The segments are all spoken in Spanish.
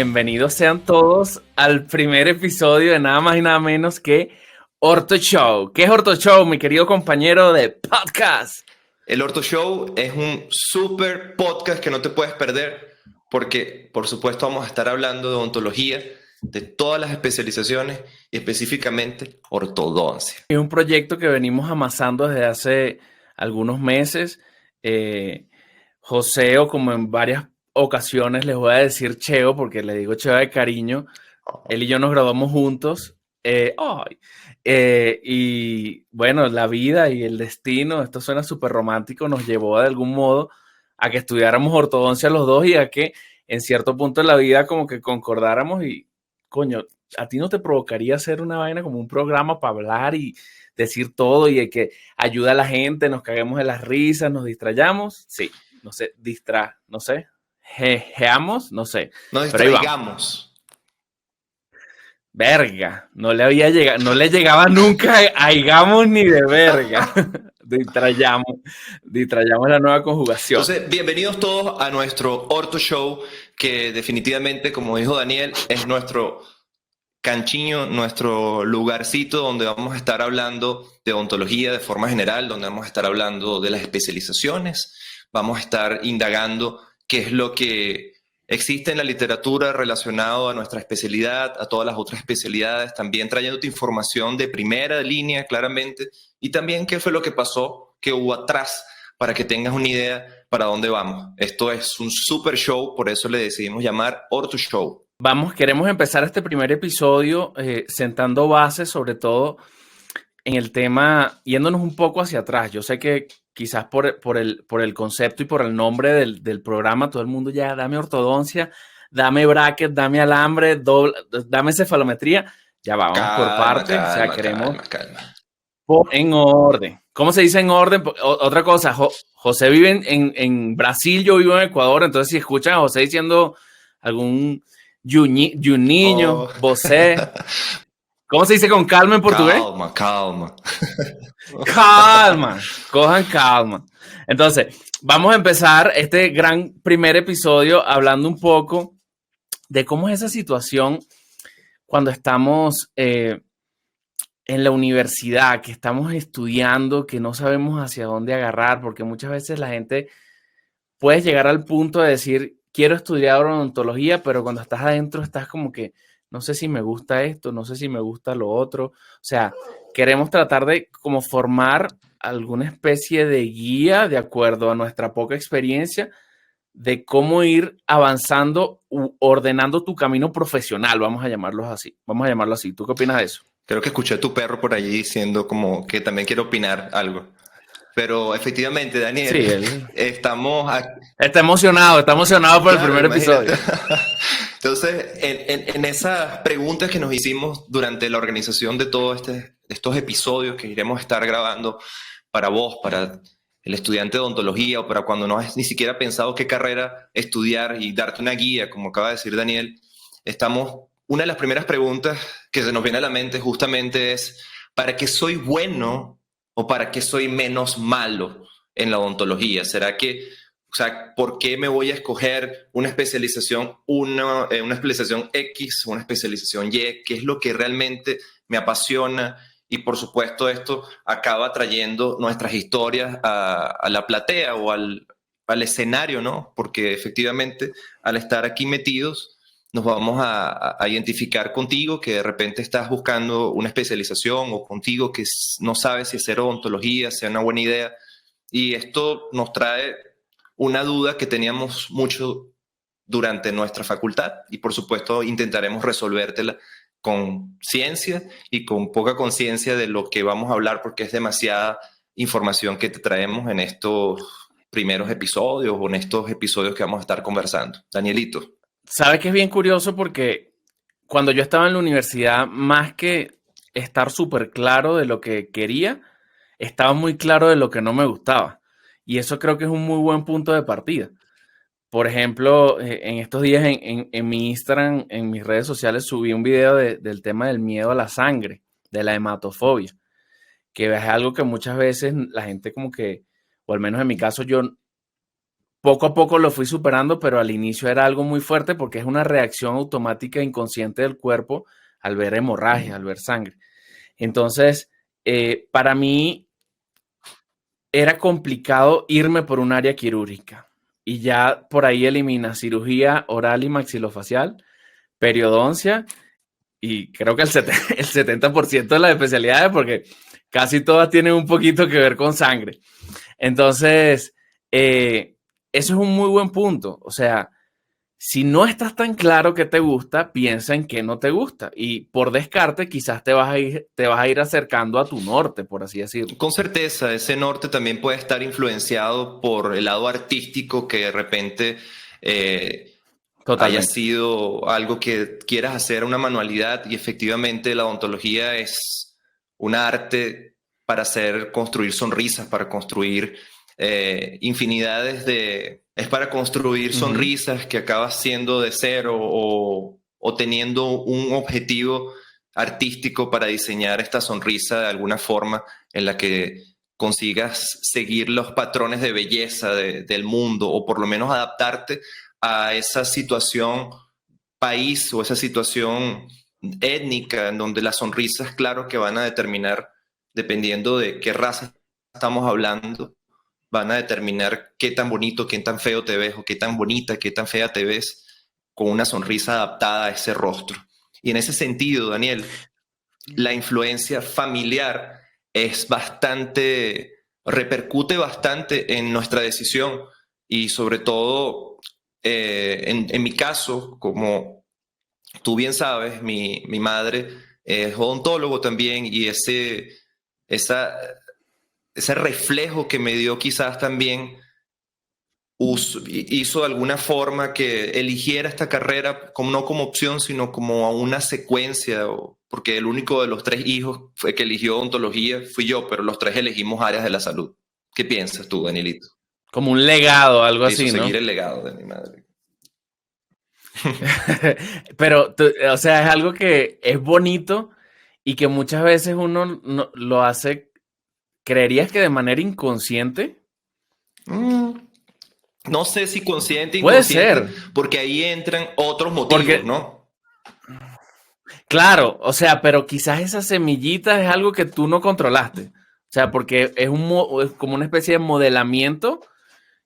Bienvenidos sean todos al primer episodio de nada más y nada menos que Orto Show. ¿Qué es Orto Show, mi querido compañero de podcast? El Orto Show es un super podcast que no te puedes perder porque, por supuesto, vamos a estar hablando de odontología, de todas las especializaciones y específicamente ortodoncia. Es un proyecto que venimos amasando desde hace algunos meses. José, o como en varias ocasiones les voy a decir Cheo, porque le digo Cheo de cariño. Él y yo nos graduamos juntos. Y bueno, la vida y el destino, esto suena súper romántico, nos llevó de algún modo a que estudiáramos ortodoncia los dos y a que en cierto punto de la vida como que concordáramos y, coño, ¿a ti no te provocaría hacer una vaina como un programa para hablar y decir todo y que ayuda a la gente, nos caguemos de las risas, nos distrayamos? Sí, no sé, no sé, jeamos, no sé. Nos distraigamos. Verga, no le llegaba nunca a higamos ni de verga. Distrayamos la nueva conjugación. Entonces, bienvenidos todos a nuestro Orto Show, que definitivamente, como dijo Daniel, es nuestro canchiño, nuestro lugarcito donde vamos a estar hablando de odontología de forma general, donde vamos a estar hablando de las especializaciones, vamos a estar indagando qué es lo que existe en la literatura relacionado a nuestra especialidad, a todas las otras especialidades, también trayéndote información de primera línea claramente, y también qué fue lo que pasó, qué hubo atrás, para que tengas una idea para dónde vamos. Esto es un super show, por eso le decidimos llamar Orto Show. Queremos empezar este primer episodio sentando bases, sobre todo en el tema, yéndonos un poco hacia atrás. Yo sé que quizás por el concepto y por el nombre del programa, todo el mundo ya, dame ortodoncia, dame bracket, dame alambre, dame cefalometría. Ya vamos por partes. Calma, o sea, queremos calma. En orden. ¿Cómo se dice en orden? Otra cosa, José vive en Brasil, yo vivo en Ecuador, entonces si escuchan a José diciendo algún Juninho, José, ¿cómo se dice con calma en portugués? Calma. Calma, cojan calma. Entonces, vamos a empezar este gran primer episodio hablando un poco de cómo es esa situación cuando estamos en la universidad, que estamos estudiando, que no sabemos hacia dónde agarrar, porque muchas veces la gente puede llegar al punto de decir, quiero estudiar odontología, pero cuando estás adentro estás como que, no sé si me gusta esto, no sé si me gusta lo otro. O sea, queremos tratar de como formar alguna especie de guía de acuerdo a nuestra poca experiencia de cómo ir avanzando, ordenando tu camino profesional, vamos a llamarlo así. ¿Tú qué opinas de eso? Creo que escuché a tu perro por allí diciendo como que también quiere opinar algo. Pero efectivamente, Daniel, Sí, él estamos aquí. está emocionado por el primer episodio. Entonces, en esas preguntas que nos hicimos durante la organización de todos estos episodios que iremos a estar grabando para vos, para el estudiante de odontología o para cuando no has ni siquiera pensado qué carrera estudiar y darte una guía, como acaba de decir Daniel, una de las primeras preguntas que se nos viene a la mente justamente es, ¿para qué soy bueno o para qué soy menos malo en la odontología? ¿Será que, o sea, por qué me voy a escoger una especialización, una especialización X, una especialización Y? ¿Qué es lo que realmente me apasiona? Y por supuesto esto acaba trayendo nuestras historias a la platea o al escenario, ¿no? Porque efectivamente al estar aquí metidos nos vamos a identificar contigo que de repente estás buscando una especialización o contigo que no sabes si hacer odontología sea una buena idea. Y esto nos trae una duda que teníamos mucho durante nuestra facultad y por supuesto intentaremos resolvértela con ciencia y con poca conciencia de lo que vamos a hablar porque es demasiada información que te traemos en estos primeros episodios o en estos episodios que vamos a estar conversando. Danielito. ¿Sabes que es bien curioso? Porque cuando yo estaba en la universidad, más que estar súper claro de lo que quería, estaba muy claro de lo que no me gustaba. Y eso creo que es un muy buen punto de partida. Por ejemplo, en estos días en mi Instagram, en mis redes sociales, subí un video del tema del miedo a la sangre, de la hematofobia, que es algo que muchas veces la gente como que, o al menos en mi caso, yo poco a poco lo fui superando, pero al inicio era algo muy fuerte porque es una reacción automática inconsciente del cuerpo al ver hemorragia, al ver sangre. Entonces, para mí era complicado irme por un área quirúrgica y ya por ahí elimina cirugía oral y maxilofacial, periodoncia y creo que el 70% de las especialidades porque casi todas tienen un poquito que ver con sangre. Entonces, eso es un muy buen punto. O sea, si no estás tan claro que te gusta, piensa en qué no te gusta. Y por descarte, quizás te vas a ir acercando a tu norte, por así decirlo. Con certeza, ese norte también puede estar influenciado por el lado artístico que de repente haya sido algo que quieras hacer, una manualidad, y efectivamente la odontología es un arte para construir sonrisas, para construir infinidades de... Es para construir sonrisas que acabas siendo de cero o teniendo un objetivo artístico para diseñar esta sonrisa de alguna forma en la que consigas seguir los patrones de belleza del mundo o por lo menos adaptarte a esa situación país o esa situación étnica en donde las sonrisas, claro que van a determinar, dependiendo de qué raza estamos hablando, van a determinar qué tan bonito, qué tan feo te ves o qué tan bonita, qué tan fea te ves con una sonrisa adaptada a ese rostro. Y en ese sentido, Daniel, la influencia familiar es repercute bastante en nuestra decisión y sobre todo en mi caso, como tú bien sabes, mi madre es odontólogo también y ese reflejo que me dio quizás también hizo de alguna forma que eligiera esta carrera no como opción, sino como una secuencia, porque el único de los 3 hijos que eligió odontología fui yo, pero los 3 elegimos áreas de la salud. ¿Qué piensas tú, Danielito? Como un legado, algo así, ¿no? Seguir el legado de mi madre. Pero, o sea, es algo que es bonito y que muchas veces uno lo hace, ¿creerías que de manera inconsciente? No sé si consciente o inconsciente. Puede ser. Porque ahí entran otros motivos, ¿no? Claro, o sea, pero quizás esa semillita es algo que tú no controlaste. O sea, porque es como una especie de modelamiento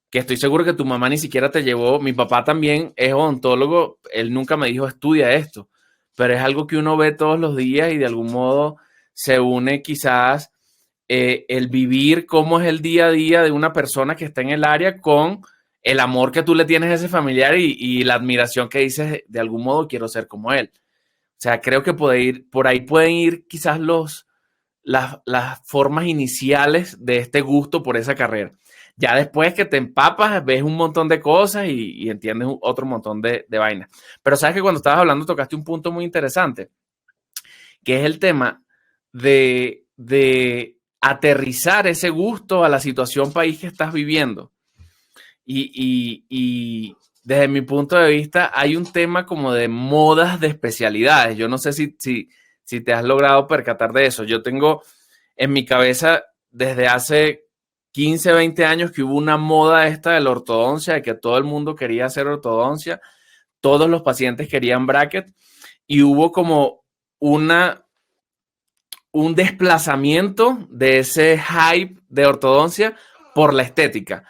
que estoy seguro que tu mamá ni siquiera te llevó. Mi papá también es odontólogo, él nunca me dijo estudia esto, pero es algo que uno ve todos los días y de algún modo se une quizás el vivir cómo es el día a día de una persona que está en el área con el amor que tú le tienes a ese familiar y la admiración que dices, de algún modo quiero ser como él. O sea, creo que por ahí pueden ir quizás las formas iniciales de este gusto por esa carrera. Ya después que te empapas, ves un montón de cosas y entiendes otro montón de vainas. Pero sabes que cuando estabas hablando tocaste un punto muy interesante, que es el tema de aterrizar ese gusto a la situación país que estás viviendo. Y desde mi punto de vista hay un tema como de modas de especialidades. Yo no sé si te has logrado percatar de eso. Yo tengo en mi cabeza desde hace 15, 20 años que hubo una moda esta de la ortodoncia, de que todo el mundo quería hacer ortodoncia, todos los pacientes querían bracket y hubo como un desplazamiento de ese hype de ortodoncia por la estética.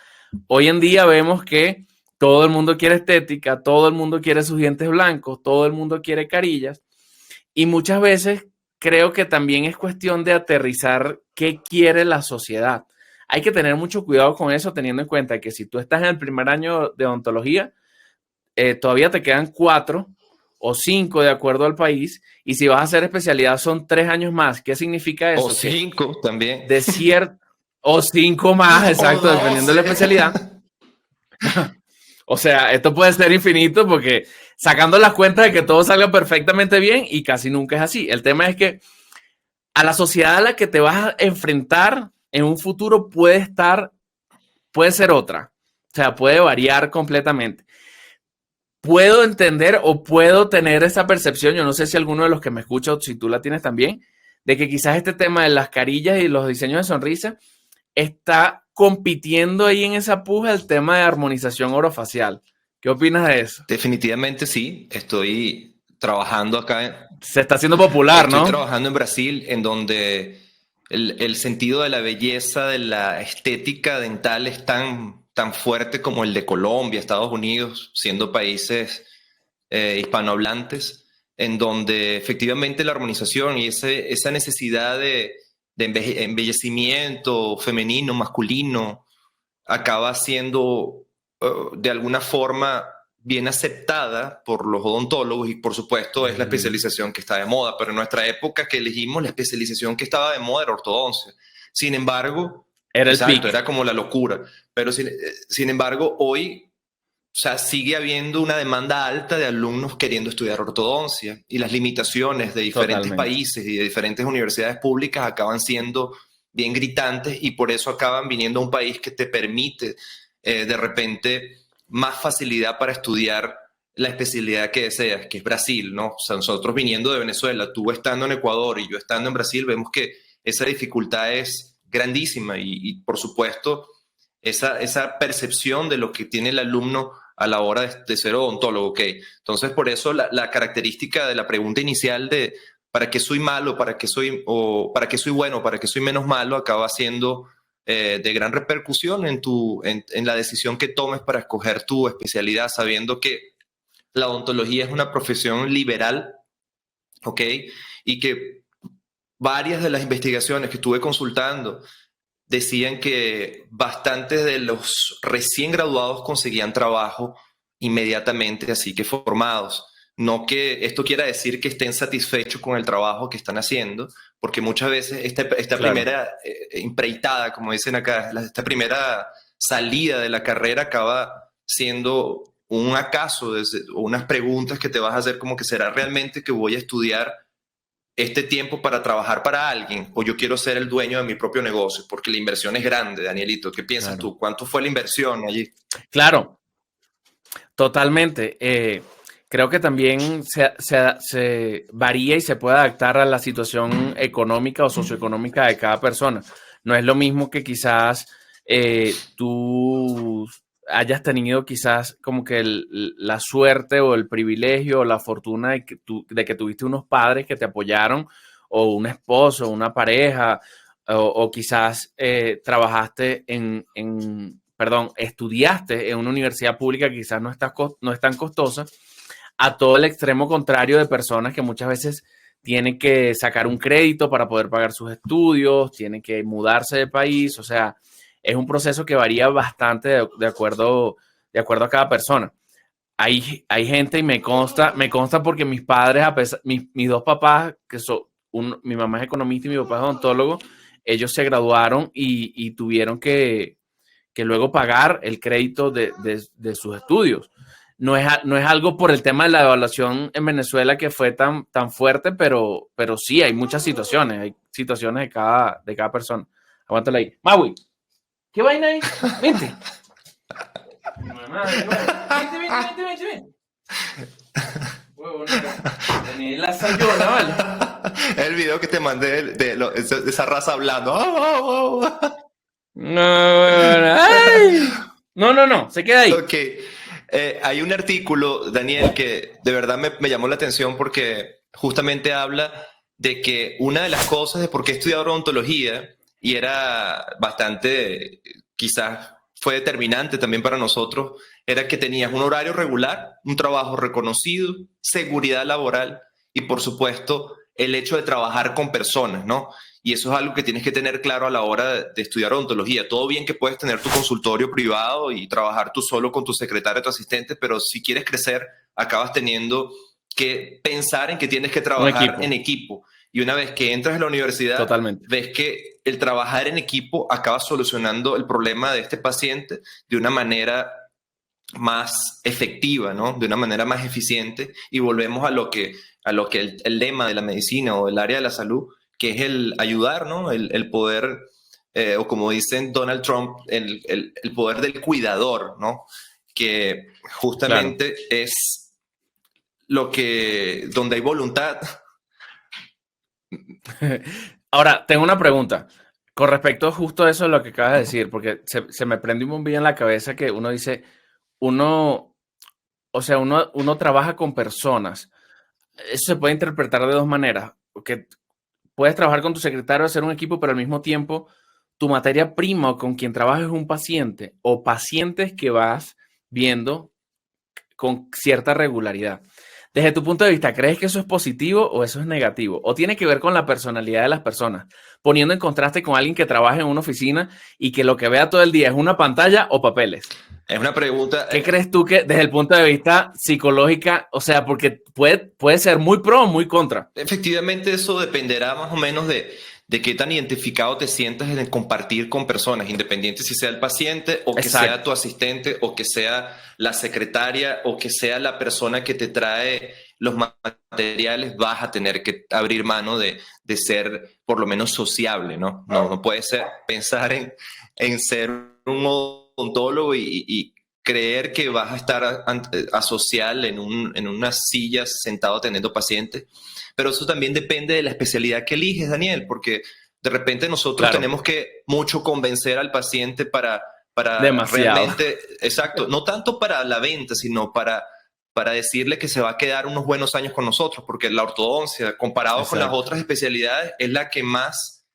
Hoy en día vemos que todo el mundo quiere estética, todo el mundo quiere sus dientes blancos, todo el mundo quiere carillas y muchas veces creo que también es cuestión de aterrizar qué quiere la sociedad. Hay que tener mucho cuidado con eso, teniendo en cuenta que si tú estás en el primer año de odontología, todavía te quedan 4 o 5 de acuerdo al país, y si vas a hacer especialidad son 3 años más. ¿Qué significa eso? O 5 también. O 5 más, exacto, dependiendo de la especialidad. O sea, esto puede ser infinito porque sacando las cuentas de que todo salga perfectamente bien y casi nunca es así. El tema es que a la sociedad a la que te vas a enfrentar en un futuro puede ser otra. O sea, puede variar completamente. Puedo entender o puedo tener esa percepción, yo no sé si alguno de los que me escucha o si tú la tienes también, de que quizás este tema de las carillas y los diseños de sonrisa está compitiendo ahí en esa puja el tema de armonización orofacial. ¿Qué opinas de eso? Definitivamente sí, estoy trabajando acá. Se está haciendo popular, Estoy ¿no? trabajando en Brasil, en donde el sentido de la belleza, de la estética dental es tan fuerte como el de Colombia, Estados Unidos, siendo países hispanohablantes, en donde efectivamente la armonización y esa necesidad de embellecimiento femenino, masculino, acaba siendo de alguna forma bien aceptada por los odontólogos y por supuesto es la especialización que está de moda, pero en nuestra época que elegimos la especialización que estaba de moda era ortodoncia. Sin embargo, Era el exacto, pic. era como la locura, pero sin embargo hoy, o sea, sigue habiendo una demanda alta de alumnos queriendo estudiar ortodoncia y las limitaciones de diferentes Totalmente. países y de diferentes universidades públicas acaban siendo bien gritantes y por eso acaban viniendo a un país que te permite de repente más facilidad para estudiar la especialidad que deseas, que es Brasil, ¿no? O sea, nosotros viniendo de Venezuela, tú estando en Ecuador y yo estando en Brasil, vemos que esa dificultad es grandísima y por supuesto esa percepción de lo que tiene el alumno a la hora de ser odontólogo, ¿ok? Entonces, por eso la característica de la pregunta inicial de ¿para qué soy malo? ¿Para qué soy, o para qué soy bueno? ¿Para qué soy menos malo? Acaba siendo de gran repercusión en la decisión que tomes para escoger tu especialidad, sabiendo que la odontología es una profesión liberal, ¿ok? Y que varias de las investigaciones que estuve consultando decían que bastantes de los recién graduados conseguían trabajo inmediatamente, así que formados. No que esto quiera decir que estén satisfechos con el trabajo que están haciendo, porque muchas veces esta Claro. primera impreitada, como dicen acá, esta primera salida de la carrera acaba siendo un acaso, unas preguntas que te vas a hacer como que será realmente que voy a estudiar este tiempo para trabajar para alguien o yo quiero ser el dueño de mi propio negocio, porque la inversión es grande, Danielito. ¿Qué piensas Claro. tú? ¿Cuánto fue la inversión allí? Claro, totalmente. Creo que también se varía y se puede adaptar a la situación económica o socioeconómica de cada persona. No es lo mismo que quizás tú hayas tenido quizás como que la suerte o el privilegio o la fortuna de que tuviste unos padres que te apoyaron o un esposo, una pareja o quizás trabajaste perdón, estudiaste en una universidad pública que quizás no es tan costosa, a todo el extremo contrario de personas que muchas veces tienen que sacar un crédito para poder pagar sus estudios, tienen que mudarse de país, o sea, es un proceso que varía bastante de acuerdo a cada persona. Hay gente y me consta porque mis padres, mis dos papás, que son, mi mamá es economista y mi papá es odontólogo, ellos se graduaron y tuvieron que luego pagar el crédito de sus estudios. No es algo por el tema de la devaluación en Venezuela que fue tan fuerte, pero sí, hay situaciones de cada persona. Aguántala ahí. Maui, ¿qué vaina ahí? Vente. Mamá, vente. Huevo, Daniela Sayona, ¿vale? El video que te mandé de esa raza hablando. No, se queda ahí. Ok. Hay un artículo, Daniel, que de verdad me llamó la atención porque justamente habla de que una de las cosas de por qué estudiar odontología, y era bastante, quizás fue determinante también para nosotros, era que tenías un horario regular, un trabajo reconocido, seguridad laboral y por supuesto el hecho de trabajar con personas, ¿no? Y eso es algo que tienes que tener claro a la hora de estudiar odontología. Todo bien que puedes tener tu consultorio privado y trabajar tú solo con tu secretario, tu asistente, pero si quieres crecer, acabas teniendo que pensar en que tienes que Un trabajar equipo, en equipo. Y una vez que entras a la universidad, totalmente. ves que el trabajar en equipo acaba solucionando el problema de este paciente de una manera más efectiva, ¿no? De una manera más eficiente y volvemos a lo que el lema de la medicina o del área de la salud, que es el ayudar, ¿no? El poder, o como dicen Donald Trump, el poder del cuidador, ¿no? Que Claro. justamente es lo que, donde hay voluntad. Ahora, tengo una pregunta. Con respecto justo a eso, lo que acabas de decir, porque se me prende un bombillo en la cabeza que uno dice, uno, o sea, uno trabaja con personas. Eso se puede interpretar de dos maneras, porque puedes trabajar con tu secretario, hacer un equipo, pero al mismo tiempo tu materia prima o con quien trabajas es un paciente o pacientes que vas viendo con cierta regularidad. Desde tu punto de vista, ¿crees que eso es positivo o eso es negativo? ¿O tiene que ver con la personalidad de las personas? Poniendo en contraste con alguien que trabaja en una oficina y que lo que vea todo el día es una pantalla o papeles. Es una pregunta. ¿Qué crees tú que desde el punto de vista psicológica, o sea, porque puede ser muy pro o muy contra? Efectivamente, eso dependerá más o menos de qué tan identificado te sientas en compartir con personas, independiente si sea el paciente o que Exacto. sea tu asistente o que sea la secretaria o que sea la persona que te trae los materiales, vas a tener que abrir mano de ser por lo menos sociable, ¿no? No puedes pensar en ser un odontólogo y creer que vas a estar a social en una silla sentado atendiendo pacientes. Pero eso también depende de la especialidad que eliges, Daniel, porque de repente nosotros Claro, tenemos que mucho convencer al paciente para demasiado. realmente, exacto, no tanto para la venta, sino para decirle que se va a quedar unos buenos años con nosotros, porque la ortodoncia, comparado con las Exacto. otras especialidades, es la que más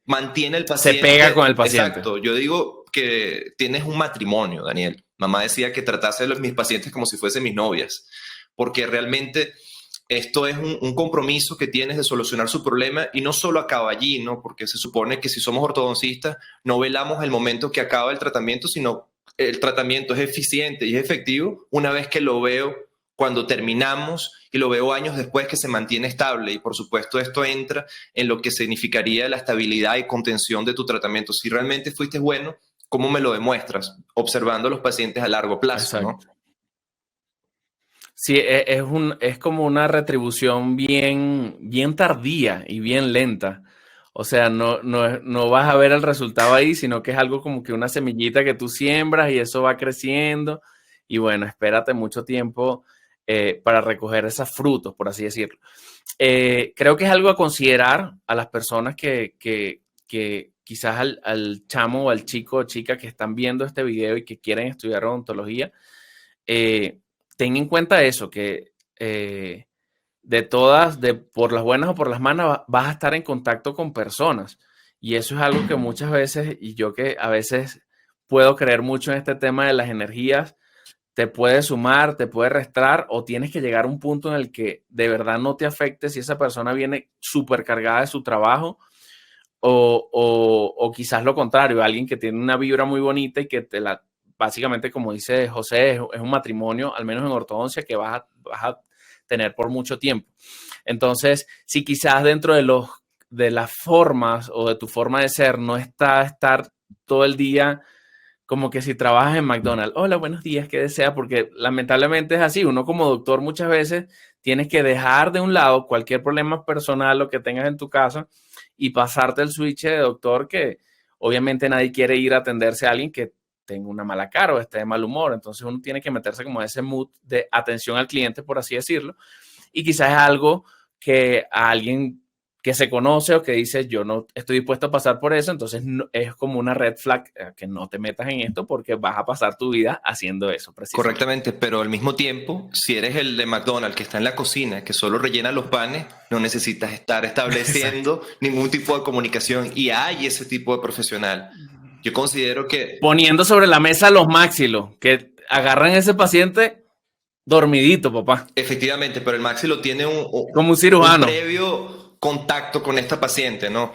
mantiene el Se pega con el paciente. paciente. Exacto, yo digo que tienes un matrimonio, Daniel. Mamá decía que tratase a mis pacientes como si fuesen mis novias, porque realmente esto es un compromiso que tienes de solucionar su problema y no solo acaba allí, ¿no? Porque se supone que si somos ortodoncistas no velamos el momento que acaba el tratamiento, sino el tratamiento es eficiente y es efectivo una vez que lo veo cuando terminamos y lo veo años después que se mantiene estable. Y por supuesto esto entra en lo que significaría la estabilidad y contención de tu tratamiento. Si realmente fuiste bueno, ¿cómo me lo demuestras? Observando a los pacientes a largo plazo, ¿no? Exacto. Sí, es como una retribución bien tardía y bien lenta. O sea, no vas a ver el resultado ahí, sino que es algo como que una semillita que tú siembras y eso va creciendo. Y bueno, espérate mucho tiempo para recoger esos frutos, por así decirlo. Creo que es algo a considerar a las personas que quizás al chamo o al chico o chica que están viendo este video y que quieren estudiar odontología. eh, Ten en cuenta eso, que por las buenas o por las malas, vas a estar en contacto con personas. Y eso es algo que muchas veces, y yo que a veces puedo creer mucho en este tema de las energías, te puede sumar, te puede restar, o tienes que llegar a un punto en el que de verdad no te afecte si esa persona viene súper cargada de su trabajo, o quizás lo contrario, alguien que tiene una vibra muy bonita y que básicamente, como dice José, es un matrimonio, al menos en ortodoncia, que vas a tener por mucho tiempo. Entonces, si quizás dentro de las formas o de tu forma de ser no está estar todo el día como que si trabajas en McDonald's, hola, buenos días, ¿qué desea? Porque lamentablemente es así, uno como doctor muchas veces tienes que dejar de un lado cualquier problema personal o que tengas en tu casa y pasarte el switch de doctor, que obviamente nadie quiere ir a atenderse a alguien que tenga una mala cara o esté de mal humor. Entonces uno tiene que meterse como ese mood de atención al cliente, por así decirlo, y quizás es algo que a alguien que se conoce o que dice yo no estoy dispuesto a pasar por eso, entonces es como una red flag, que no te metas en esto porque vas a pasar tu vida haciendo eso precisamente. Correctamente, pero al mismo tiempo, si eres el de McDonald's que está en la cocina, que solo rellena los panes, no necesitas estar estableciendo ningún tipo de comunicación y hay ese tipo de profesional. Yo considero que Poniendo sobre la mesa los maxilos, que agarran a ese paciente dormidito, papá. efectivamente, pero el maxilo tiene Como un un cirujano. previo contacto con esta paciente, ¿no?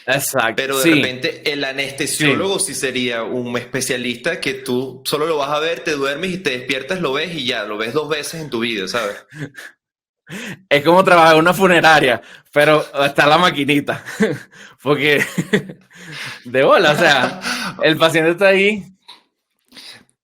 Exacto, Pero de sí, repente el sí. anestesiólogo sí sería un especialista que tú solo lo vas a ver, te duermes y te despiertas, lo ves y ya, lo ves 2 veces en tu vida, ¿sabes? Es como trabajar en una funeraria, pero está la maquinita. Porque de bola, o sea, el paciente está ahí.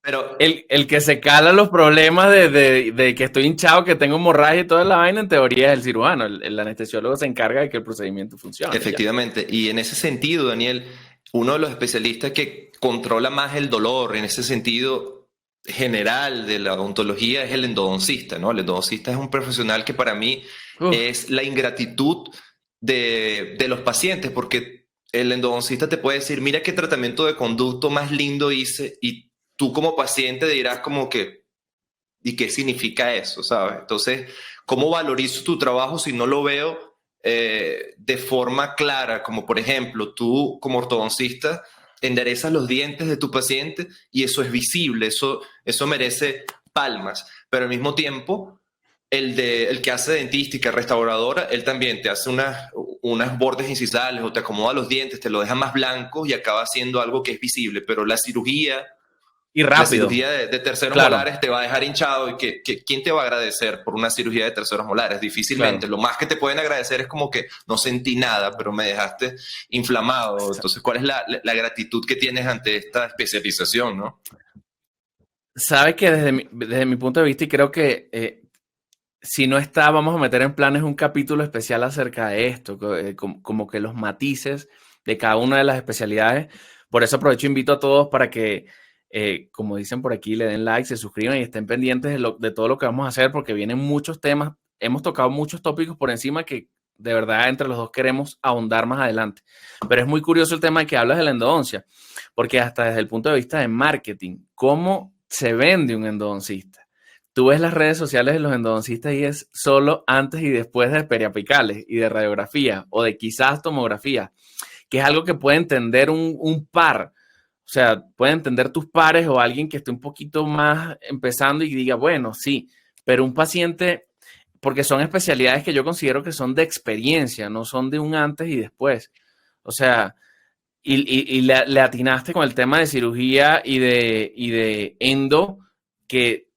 Pero El que se cala los problemas de que estoy hinchado, que tengo hemorragia y toda la vaina, en teoría es el cirujano. El anestesiólogo se encarga de que el procedimiento funcione. Ya. efectivamente, y en ese sentido, Daniel, uno de los especialistas que controla más el dolor, en ese sentido general de la odontología, es el endodoncista, ¿no? El endodoncista es un profesional que para mí Uf, es la ingratitud de los pacientes, porque el endodoncista te puede decir, mira qué tratamiento de conducto más lindo hice, y tú como paciente dirás como que, ¿y qué significa eso? ¿Sabes? Entonces, ¿cómo valorizo tu trabajo si no lo veo de forma clara? Como por ejemplo, tú como ortodoncista enderezas los dientes de tu paciente y eso es visible, eso merece palmas, pero al mismo tiempo el que hace dentística restauradora, él también te hace unas bordes incisales o te acomoda los dientes, te lo deja más blancos y acaba haciendo algo que es visible, pero Y la rápido, cirugía de terceros claro, molares te va a dejar hinchado, y ¿quién te va a agradecer por una cirugía de terceros molares? Difícilmente. claro. Lo más que te pueden agradecer es como que no sentí nada, pero me dejaste inflamado. Entonces, ¿cuál es la gratitud que tienes ante esta especialización, no? Sabes que desde mi punto de vista, y creo que si no está, vamos a meter en planes un capítulo especial acerca de esto, como que los matices de cada una de las especialidades. Por eso aprovecho e invito a todos para que, como dicen por aquí, le den like, se suscriban y estén pendientes de todo lo que vamos a hacer, porque vienen muchos temas. Hemos tocado muchos tópicos por encima que de verdad entre los dos queremos ahondar más adelante. Pero es muy curioso el tema de que hablas de la endodoncia, porque hasta desde el punto de vista de marketing, ¿cómo se vende un endodoncista? Tú ves las redes sociales de los endodoncistas y es solo antes y después de periapicales y de radiografía o de quizás tomografía, que es algo que puede entender un par. O sea, puede entender tus pares o alguien que esté un poquito más empezando y diga, bueno, sí, pero un paciente, porque son especialidades que yo considero que son de experiencia, no son de un antes y después. O sea, y le atinaste con el tema de cirugía y de endo, que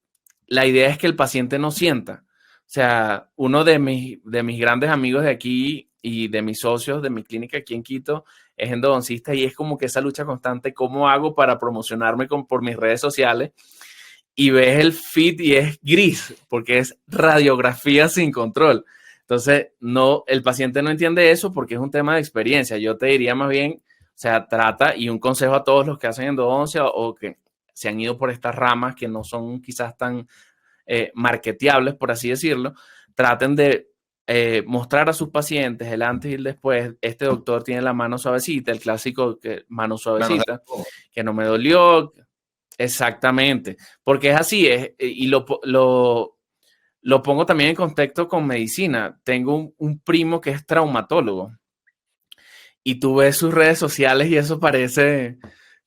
la idea es que el paciente no sienta. O sea, uno de mis grandes amigos de aquí y de mis socios de mi clínica aquí en Quito es endodoncista y es como que esa lucha constante, ¿cómo hago para promocionarme por mis redes sociales? Y ves el feed y es gris, porque es radiografía sin control. Entonces, no, el paciente no entiende eso porque es un tema de experiencia. Yo te diría más bien, o sea, trata, y un consejo a todos los que hacen endodoncia o que se han ido por estas ramas que no son quizás tan marketeables, por así decirlo, traten de mostrar a sus pacientes el antes y el después. Este doctor tiene la mano suavecita, el clásico mano Manos de suavecita, algodón. que no me dolió. Exactamente, porque es así, y lo pongo también en contexto con medicina. Tengo un primo que es traumatólogo y tú ves sus redes sociales y eso parece,